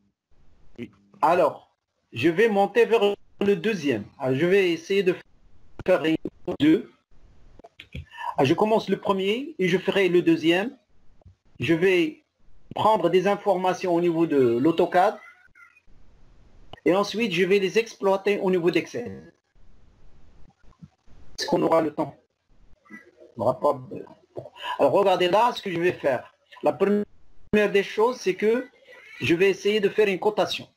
Oui. Alors, je vais monter vers le deuxième. Alors, je vais essayer de faire deux. Je commence le premier et je ferai le deuxième. Je vais prendre des informations au niveau de l'AutoCAD et ensuite je vais les exploiter au niveau d'Excel. Est-ce qu'on aura le temps? On n'aura pas. Alors regardez là ce que je vais faire. La première des choses, c'est que je vais essayer de faire une cotation.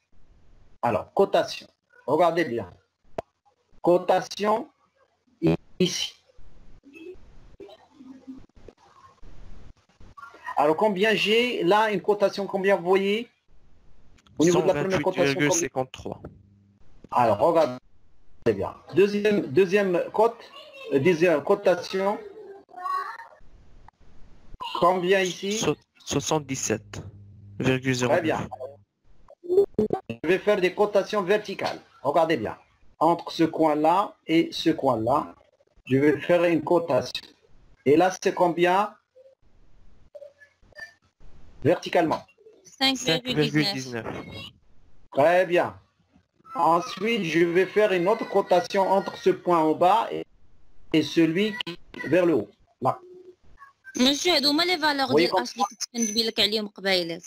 Alors, cotation. Regardez bien. Cotation ici. Alors combien j'ai là une cotation, combien vous voyez au niveau de la première cotation? 128,53. Alors regardez bien. Deuxième cotation. Combien ici? 77,09. Très bien. Je vais faire des cotations verticales. Regardez bien. Entre ce coin-là et ce coin-là, je vais faire une cotation. Et là, c'est combien? Verticalement. 5,19. Très bien. Ensuite, je vais faire une autre cotation entre ce point en bas et celui qui vers le haut. Là. Monsieur, هذوما les valeurs Oui, ديال اش اللي كنت كندوي لك عليهم قبيلات.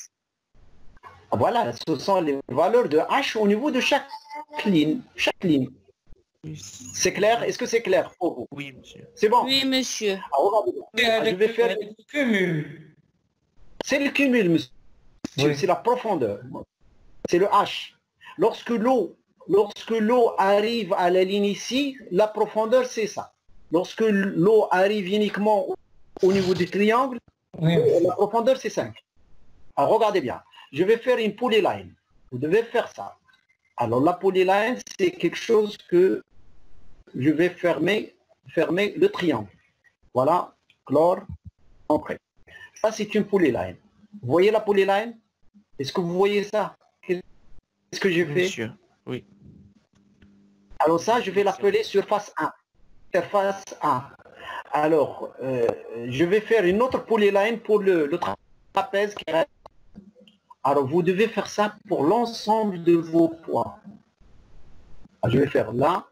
Voilà, ce sont les valeurs de H au niveau de chaque ligne. C'est clair? Est-ce que c'est clair pour vous? Oui, monsieur. C'est bon? Oui, monsieur. Alors, regardez. Je vais faire... le cumul. C'est le cumul, monsieur. Oui. C'est la profondeur. C'est le H. Lorsque l'eau arrive à la ligne ici, la profondeur, c'est ça. Lorsque l'eau arrive uniquement au niveau du triangle, Oui. la profondeur, c'est 5. Alors, regardez bien. Je vais faire une polyline. Vous devez faire ça. Alors, la polyline, c'est quelque chose que je vais fermer fermer le triangle. Voilà, clore, entrée. Ça, c'est une polyline. Vous voyez la polyline? Est-ce que vous voyez ça? Qu'est-ce que j'ai fait? Monsieur, oui. Alors ça, je vais l'appeler surface 1. Surface 1. Alors, je vais faire une autre polyline pour le trapèze qui reste. Alors, vous devez faire ça pour l'ensemble de vos points. Je vais faire là.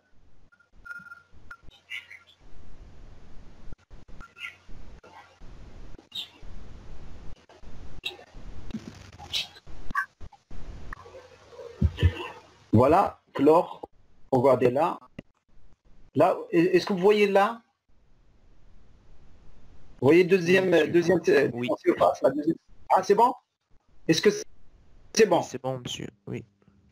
Voilà, clore. Regardez là. Là, est-ce que vous voyez là? Vous voyez deuxième Oui. surface. La deuxième. Ah, c'est bon? Est-ce que c'est bon? C'est bon, monsieur, oui.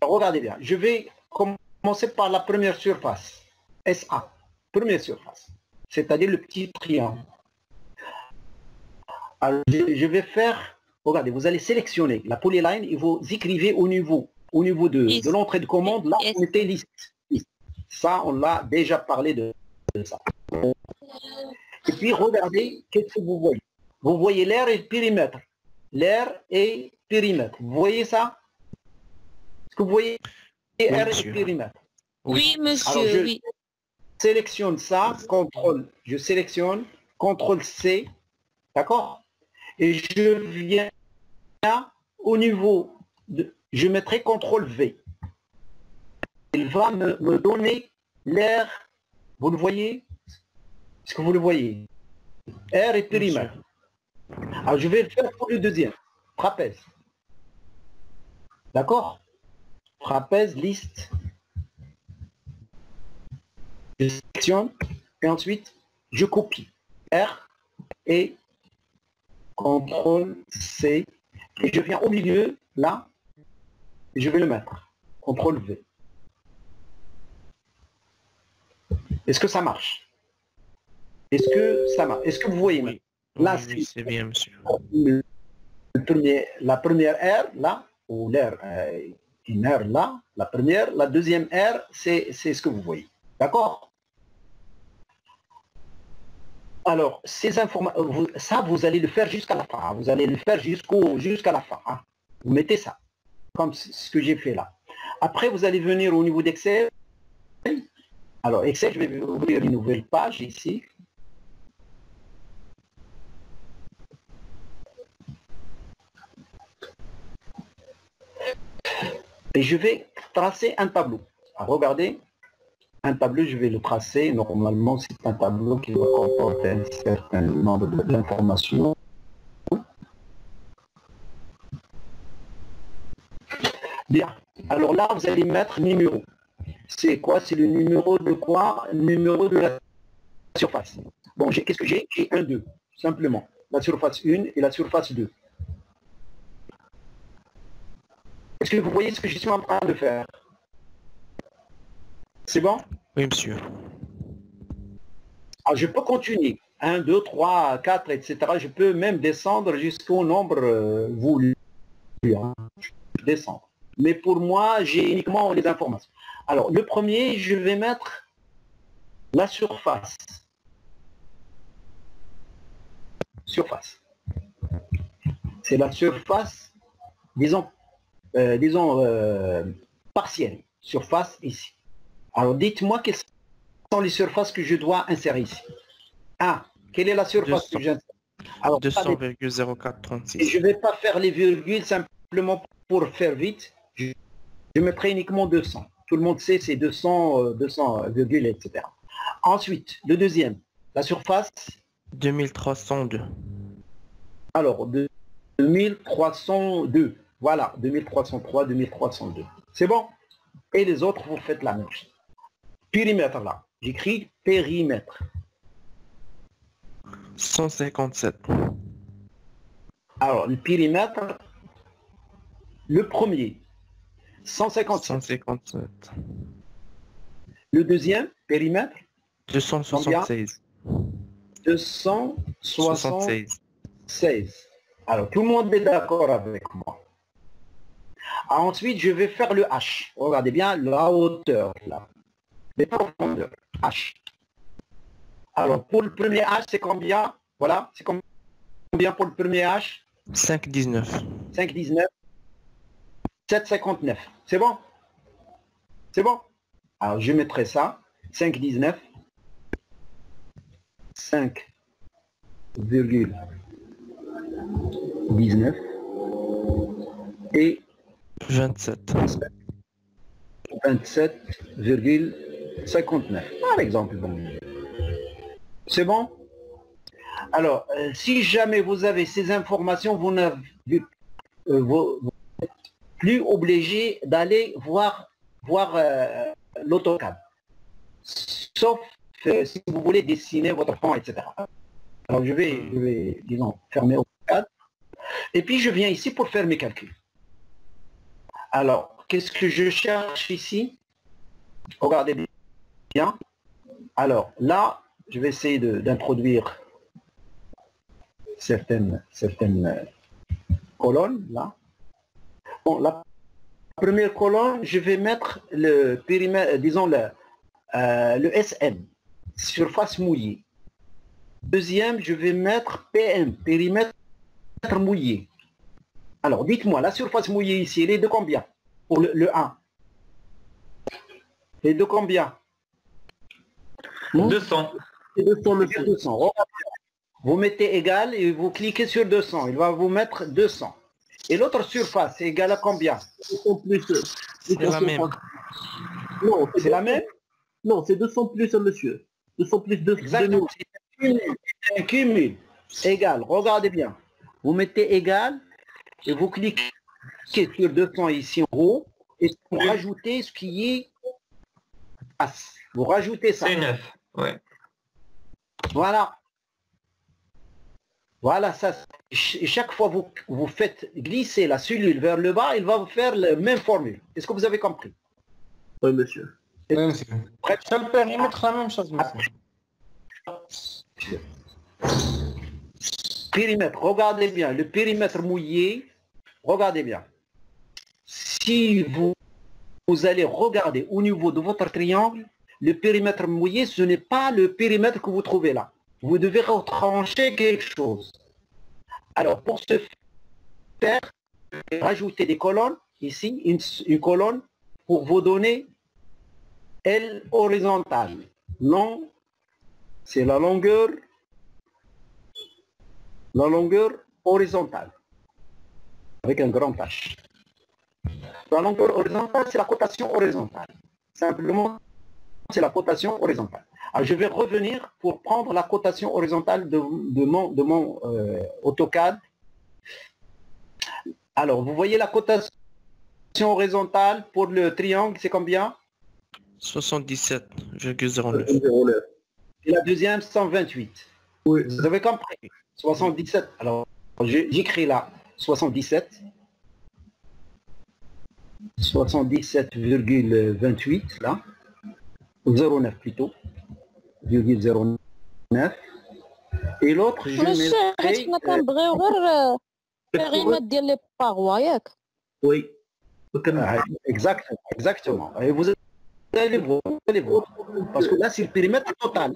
Regardez bien. Je vais commencer par la première surface. SA. Première surface. C'est-à-dire le petit triangle. Alors, je vais faire... Regardez, vous allez sélectionner la polyline et vous écrivez au niveau de l'entrée de commande, là, vous mettez liste. Ça, on l'a déjà parlé de ça. Et puis, regardez, qu'est-ce que vous voyez? Vous voyez l'air et le périmètre. L'air et périmètre. Vous voyez ça? Est-ce que vous voyez l'air et le périmètre? Oui, monsieur, alors, oui. Sélectionne ça, je sélectionne, CTRL C, d'accord? Et je viens au niveau de... Je mettrai CTRL V. Il va me donner l'air. Vous le voyez? Est-ce que vous le voyez? Air et périmètre. Alors je vais le faire pour le deuxième. Trapèze. D'accord? Trapèze, liste. Je sélectionne et ensuite je copie. R et CTRL C. Et je viens au milieu, là, et je vais le mettre. CTRL V. Est-ce que ça marche? Est-ce que ça marche? Est-ce que vous voyez? Oui. Là, Oui, c'est bien, monsieur. La première R, là, ou l'air, une R là, la première, la deuxième R, c'est ce que vous voyez. D'accord? Alors, ces informations, ça, vous allez le faire jusqu'à la fin. Vous allez le faire jusqu'à la fin. Hein. Vous mettez ça, comme ce que j'ai fait là. Après, vous allez venir au niveau d'Excel. Alors, Excel, je vais ouvrir une nouvelle page ici. Et je vais tracer un tableau. Alors, regardez, un tableau, je vais le tracer. Normalement, c'est un tableau qui doit comporter un certain nombre d'informations. Bien. Alors là, vous allez mettre numéro. C'est quoi? C'est le numéro de quoi? Le numéro de la surface. Bon, qu'est-ce que j'ai? J'ai 1, 2, simplement. La surface 1 et la surface 2. Est-ce que vous voyez ce que je suis en train de faire? C'est bon? Oui, monsieur. Alors, je peux continuer. 1, 2, 3, 4, etc. Je peux même descendre jusqu'au nombre voulu. Hein. Je descends. Mais pour moi, j'ai uniquement les informations. Alors, le premier, je vais mettre la surface. Surface. C'est la surface, disons partielle. Surface ici. Alors, dites-moi quelles sont les surfaces que je dois insérer ici. Ah, quelle est la surface 200. que j'insère? Alors, 200,0436. je ne vais pas faire les virgules simplement pour faire vite. Je mettrai uniquement 200. Tout le monde sait, c'est 200, 200 virgules, etc. Ensuite, le deuxième, la surface. 2302. Alors, 2302. Voilà, 2303, 2302. C'est bon? Et les autres, vous faites la même chose. Périmètre, là. J'écris périmètre. 157. Alors, le périmètre, le premier, 157. 157. Le deuxième, périmètre, 276. 276. Alors, tout le monde est d'accord avec moi. Ensuite, je vais faire le H. Regardez bien la hauteur, là. Les profondeurs, H. Alors, pour le premier H, c'est combien? Voilà, c'est combien pour le premier H? 5,19. 5,19. 7,59. C'est bon? C'est bon? Alors, je mettrai ça. 5,19. 5,19. Et 27. 27,59. Par exemple. Bon. C'est bon? Alors, si jamais vous avez ces informations, vous n'êtes plus obligé d'aller voir l'AutoCAD. Sauf si vous voulez dessiner votre plan, etc. Alors, je vais disons, fermer AutoCAD. Et puis, je viens ici pour faire mes calculs. Alors, qu'est-ce que je cherche ici? Regardez bien. Alors, là, je vais essayer d'introduire certaines colonnes, là. Bon, la première colonne, je vais mettre le périmètre, disons le SM, surface mouillée. Deuxième, je vais mettre PM, périmètre mouillé. Alors, dites-moi, la surface mouillée ici, elle est de combien? Pour le 1. Elle est de combien? 200. 200. Vous mettez égal et vous cliquez sur 200. Il va vous mettre 200. Et l'autre surface, c'est égal à combien? C'est la même. Non, c'est la même? Non, c'est 200 plus, monsieur. 200 plus 200. Exactement. C'est un cumul. Égal. Regardez bien. Vous mettez égal et vous cliquez sur 200 ici en haut et vous rajoutez ce qui est as. Vous rajoutez ça. C'est 9. Ouais. Voilà. Voilà ça. Et chaque fois que vous faites glisser la cellule vers le bas, il va vous faire la même formule. Est-ce que vous avez compris? Oui, monsieur. Oui, monsieur. Sur le périmètre, la même chose, monsieur. Périmètre, regardez bien. Le périmètre mouillé, regardez bien. Si vous allez regarder au niveau de votre triangle, le périmètre mouillé, ce n'est pas le périmètre que vous trouvez là. Vous devez retrancher quelque chose. Alors, pour ce faire, rajouter des colonnes, ici, une colonne pour vous donner L horizontale. Long, c'est la longueur horizontale, avec un grand H. La longueur horizontale, c'est la cotation horizontale. Simplement, c'est la cotation horizontale. Alors, je vais revenir pour prendre la cotation horizontale de mon AutoCAD. Alors, vous voyez la cotation horizontale pour le triangle, c'est combien? 77,09. Et la deuxième, 128. Oui. Vous avez compris? 77. Alors, j'écris là 77. 77,28 là. 09 plutôt. 0,09. Et l'autre, je mettrai... حنا كنبغيو غير البيريمتر ديال لي باغوا ياك. Oui. Exactement. Et vous allez voir. Parce que là, c'est le périmètre total.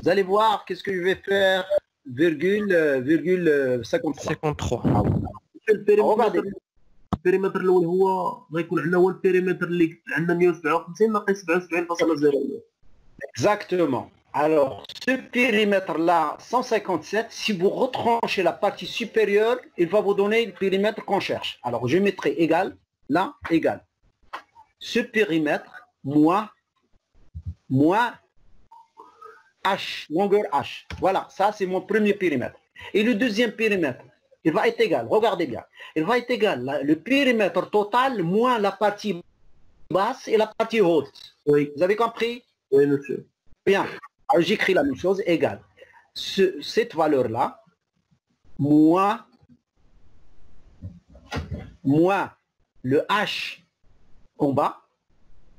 Vous allez voir qu'est-ce que je vais faire, virgule 53. 53. البيريمتر الاول هو غيكون عندنا هو البيريمتر اللي عندنا 157 ناقص 77.0. Exactement. Alors, ce périmètre-là, 157, si vous retranchez la partie supérieure, il va vous donner le périmètre qu'on cherche. Alors, je mettrai égal, là, égal. Ce périmètre, moins H, longueur H. Voilà, ça c'est mon premier périmètre. Et le deuxième périmètre, il va être égal, regardez bien. Il va être égal, le périmètre total moins la partie basse et la partie haute. Oui. Vous avez compris? Oui, monsieur. Bien. Alors j'écris la même chose, égal. Cette valeur-là, moins le H en bas,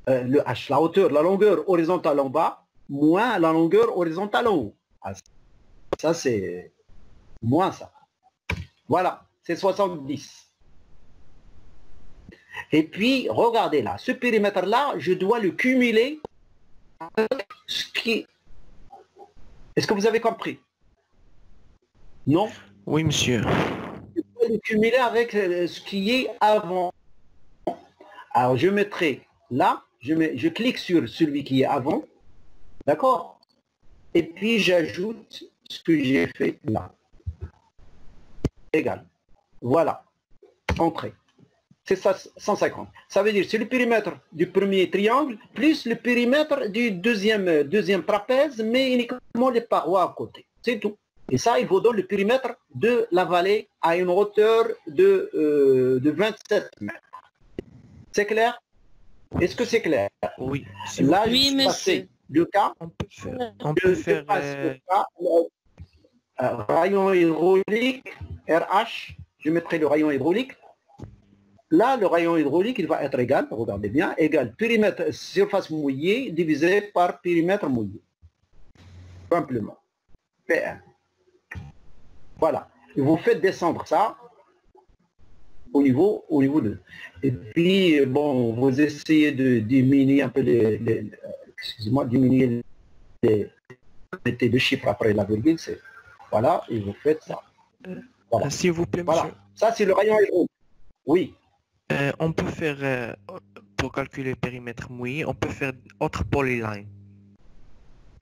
le H, la hauteur, la longueur horizontale en bas, moins la longueur horizontale en haut. Ah, ça c'est moins ça. Voilà, c'est 70. Et puis, regardez là, ce périmètre-là, je dois le cumuler avec ce qui Est-ce que vous avez compris? Non? Oui, monsieur. Je peux le cumuler avec ce qui est avant. Alors, je mettrai là, je clique sur celui qui est avant, d'accord? Et puis, j'ajoute ce que j'ai fait là. Égal. Voilà. Entrée. C'est ça, 150. Ça veut dire c'est le périmètre du premier triangle plus le périmètre du deuxième trapèze, mais uniquement les parois à côté. C'est tout. Et ça, il vous donne le périmètre de la vallée à une hauteur de 27 mètres. C'est clair? Est-ce que c'est clair? Oui. Là, Oui, je suis passé monsieur. le cas. On peut faire Rayon hydraulique, RH, je mettrai le rayon hydraulique. Là, le rayon hydraulique, il va être égal, regardez bien, égal périmètre surface mouillée divisé par périmètre mouillé. Simplement. P1. Voilà. Et vous faites descendre ça au niveau 2. Et puis, bon, vous essayez de diminuer un peu excusez-moi, diminuer mettez deux chiffres après la virgule, c'est voilà, et vous faites ça. Voilà. S'il vous plaît, Voilà. monsieur. Ça, c'est le rayon hydraulique. Oui. On peut faire, pour calculer le périmètre mouillé, on peut faire autre polyline.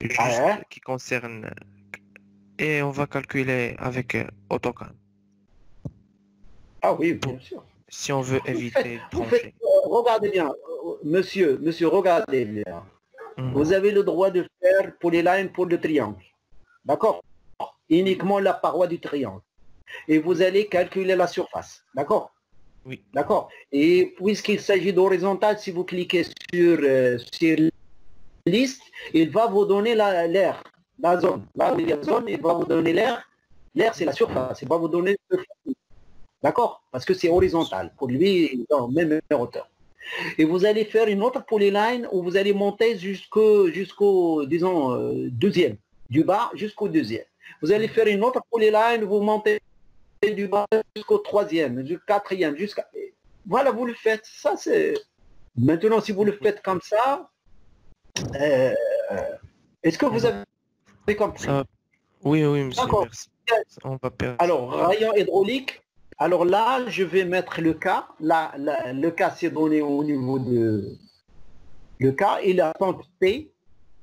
Juste qui concerne... Et on va calculer avec AutoCAD. Ah oui, bien sûr. Si on veut éviter de Vous faites, trancher. regardez bien, monsieur, regardez bien. Mhm. Vous avez le droit de faire polyline pour le triangle. D'accord? Uniquement la paroi du triangle. Et vous allez calculer la surface. D'accord? Oui. D'accord. Et puisqu'il s'agit d'horizontal, si vous cliquez sur liste, il va vous donner l'air, la zone. Là où il y a la zone, il va vous donner l'air. L'air, c'est la surface. Il va vous donner le surface. D'accord? Parce que c'est horizontal. Pour lui, dans la même hauteur. Et vous allez faire une autre polyline où vous allez monter jusqu'au disons, deuxième. Du bas jusqu'au deuxième. Vous allez faire une autre polyline où vous montez du bas jusqu'au troisième, du quatrième, jusqu'à... Voilà, vous le faites. Ça, c'est... Maintenant, si vous le faites comme ça, est-ce que vous avez compris? Ça... Oui, monsieur, D'accord. merci. On va perdre. Alors, rayon hydraulique. Alors là, je vais mettre le cas. Là, le cas, c'est donné au niveau de... Le cas et la pente P.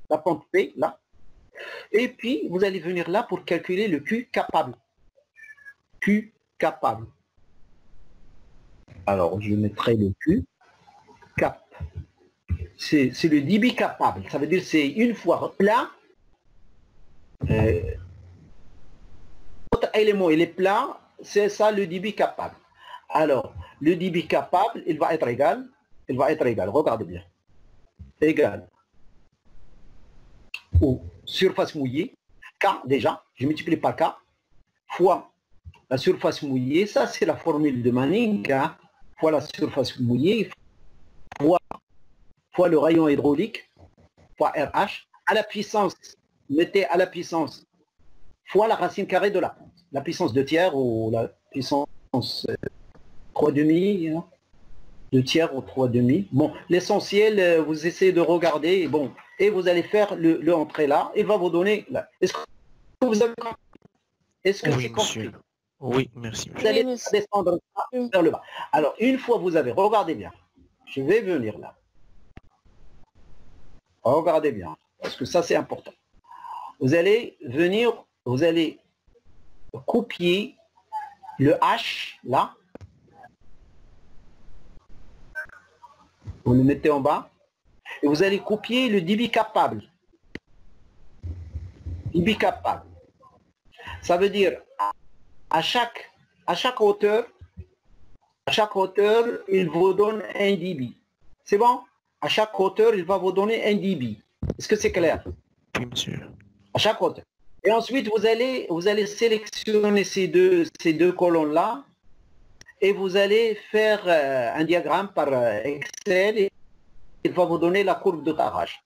La pente P, là. Et puis, vous allez venir là pour calculer le Q capable. Q capable. Alors, je mettrai le Q cap. C'est le débit capable. Ça veut dire c'est une fois plat. L'autre élément, il est plat. C'est ça le débit capable. Alors, le débit capable, il va être égal. Il va être égal. Regardez bien. Égal. Ou surface mouillée. K déjà. Je multiplie par K. Fois la surface mouillée, ça c'est la formule de Manning, hein, fois la surface mouillée, fois le rayon hydraulique, fois RH, à la puissance, mettez à la puissance, fois la racine carrée de la pente, la puissance 2 tiers ou la puissance 3 demi, hein, 2 tiers ou 3 demi. Bon, l'essentiel, vous essayez de regarder, bon, et vous allez faire le entrée là, et va vous donner là. Est-ce que vous avez compris? Est-ce que j'ai compris? Oui, merci. Vous allez descendre vers le bas. Alors, une fois vous avez, regardez bien, je vais venir là. Regardez bien, parce que ça c'est important. Vous allez venir, vous allez copier le H là. Vous le mettez en bas. Et vous allez copier le débit capable. Débit capable. Ça veut dire à chaque hauteur, il vous donne un débit. C'est bon? À chaque hauteur, il va vous donner un débit. Est-ce que c'est clair? Oui, monsieur. À chaque hauteur. Et ensuite, vous allez sélectionner ces deux colonnes-là et vous allez faire un diagramme par Excel et il va vous donner la courbe de tarage.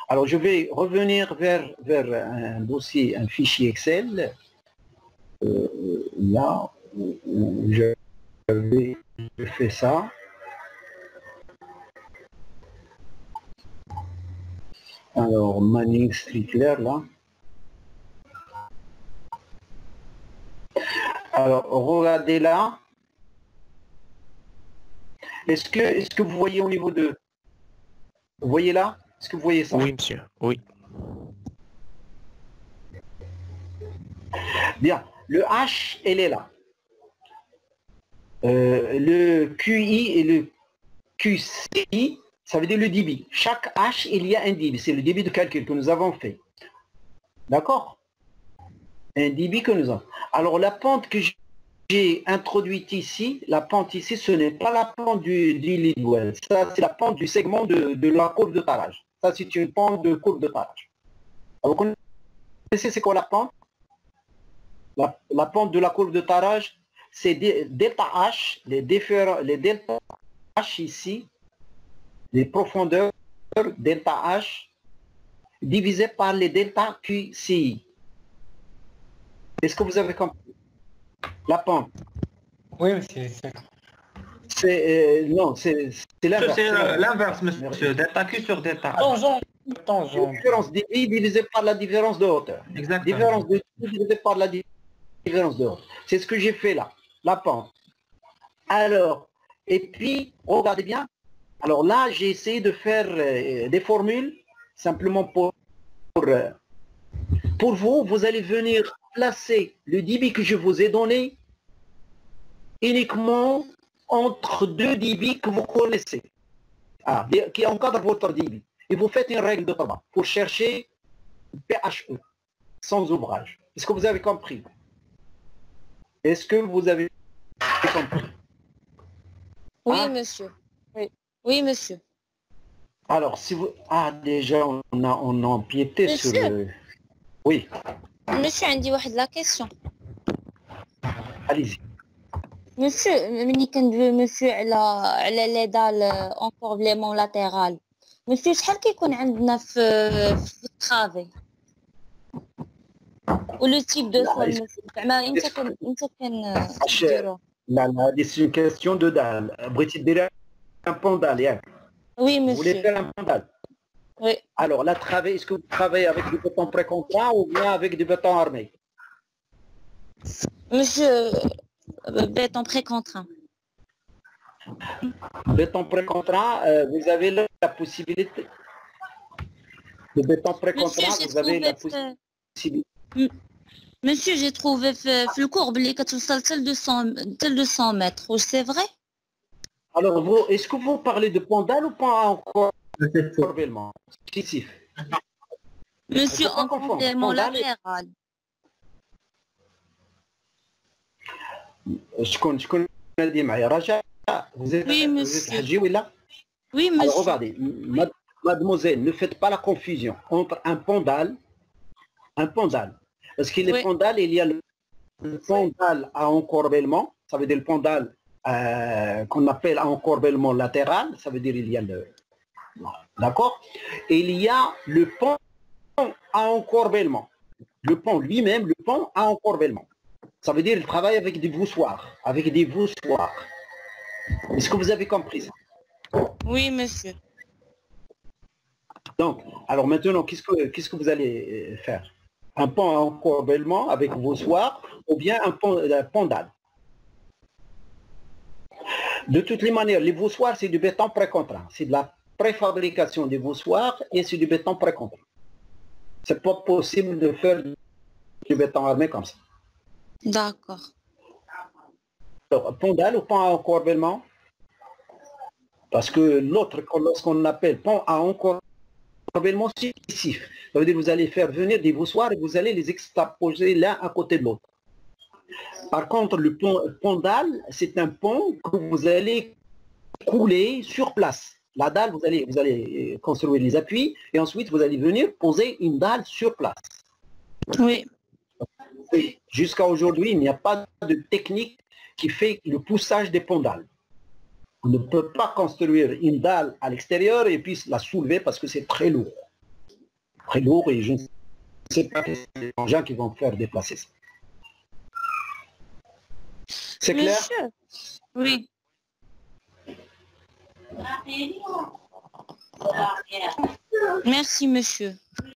Alors, je vais revenir vers un dossier, un fichier Excel. Là où je fais ça. Alors, Manning Strickler, là. Alors, regardez là. Est-ce que vous voyez au niveau de... Vous voyez là? Est-ce que vous voyez ça? Oui, monsieur. Oui. Bien. Le H, elle est là. Le QI et le QCI, ça veut dire le débit. Chaque H, il y a un débit. C'est le débit de calcul que nous avons fait. D'accord? Un débit que nous avons. Alors, la pente que j'ai introduite ici, la pente ici, ce n'est pas la pente du lead well. Ça, c'est la pente du segment de la courbe de tarage. Ça, c'est une pente de courbe de tarage. Vous connaissez c'est quoi la pente? La pente de la courbe de tarage, c'est delta H, les delta H ici, les profondeurs delta H, divisé par les delta QCI. Est-ce que vous avez compris? La pente. Oui, monsieur. Non, c'est l'inverse. C'est l'inverse, monsieur. Delta Q sur delta H. Tangent. Différence de I divisée par la différence de hauteur. Exactement. Différence de I divisée par la différence de hauteur. C'est ce que j'ai fait là, la pente. Alors, et puis, regardez bien. Alors là, j'ai essayé de faire des formules, simplement pour vous, vous allez venir placer le débit que je vous ai donné uniquement entre deux débits que vous connaissez, qui encadrent votre débit. Et vous faites une règle de travail pour chercher PHE, sans ouvrage. Est-ce que vous avez compris? Est-ce que vous avez compris? Oui, monsieur. Oui. Oui, monsieur. Alors, si vous... Ah, déjà, on a empiété sur le... Oui. Monsieur, عندي واحد la question. Allez-y. Monsieur, ملي كندوي monsieur على لي دال انكوربليمون لاتيرال. monsieur شحال كيكون عندنا في الترافي؟ ولو تيب دو سول monsieur زعما امتى كنديرو؟ لا هذه سي une question de dalle. بغيتي ديري un pendal, ياك؟ Oui, Vous voulez monsieur. faire un pendal? Oui. Alors, la travée, est-ce que vous travaillez avec du béton pré-contraint ou bien avec du béton armé? Monsieur, béton pré-contraint. Béton pré-contraint, vous avez la possibilité. Le béton pré-contraint, Monsieur, vous avez la possibilité. Monsieur, j'ai trouvé في الكورب اللي كتوصل حتى ل 200 متر، واش c'est vrai؟ Alors, vous, est-ce que vous parlez de pendal ou pas encore encorbellement excessif? Monsieur, en complément latéral. شكون اللي معايا رجاء؟ Vous êtes الحجي ولا؟ Oui, monsieur. Alors, regardez, mademoiselle, ne faites pas la confusion entre un pendal. Parce que les pendales, il y a le pendal à encorbellement, ça veut dire le pendal qu'on appelle encorbellement latéral, ça veut dire il y a le... D'accord? Et il y a le pont à encorbellement. Le pont lui-même, le pont à encorbellement. Ça veut dire qu'il travaille avec des voussoirs. Est-ce que vous avez compris ça? Oui, monsieur. Donc, alors maintenant, qu'est-ce que vous allez faire? Un pont à encorbellement avec voussoirs ou bien un pendal? De toutes les manières, les voussoirs, c'est du béton pré-contraint. C'est de la préfabrication des voussoirs et c'est du béton pré-contraint. C'est pas possible de faire du béton armé comme ça. D'accord. Alors, pendal ou pont à encorbellement? Parce que l'autre, lorsqu'on appelle pont à encorbellement successif, ça veut dire que vous allez faire venir des voussoirs et vous allez les extraposer l'un à côté de l'autre. Par contre, le pendal, c'est un pont que vous allez couler sur place. La dalle, vous allez construire les appuis et ensuite vous allez venir poser une dalle sur place. Oui. Jusqu'à aujourd'hui, il n'y a pas de technique qui fait le poussage des pendales. On ne peut pas construire une dalle à l'extérieur et puis la soulever parce que c'est très lourd. Très lourd et je ne sais pas les gens qui vont faire déplacer ça. C'est clair? Oui. Merci, monsieur.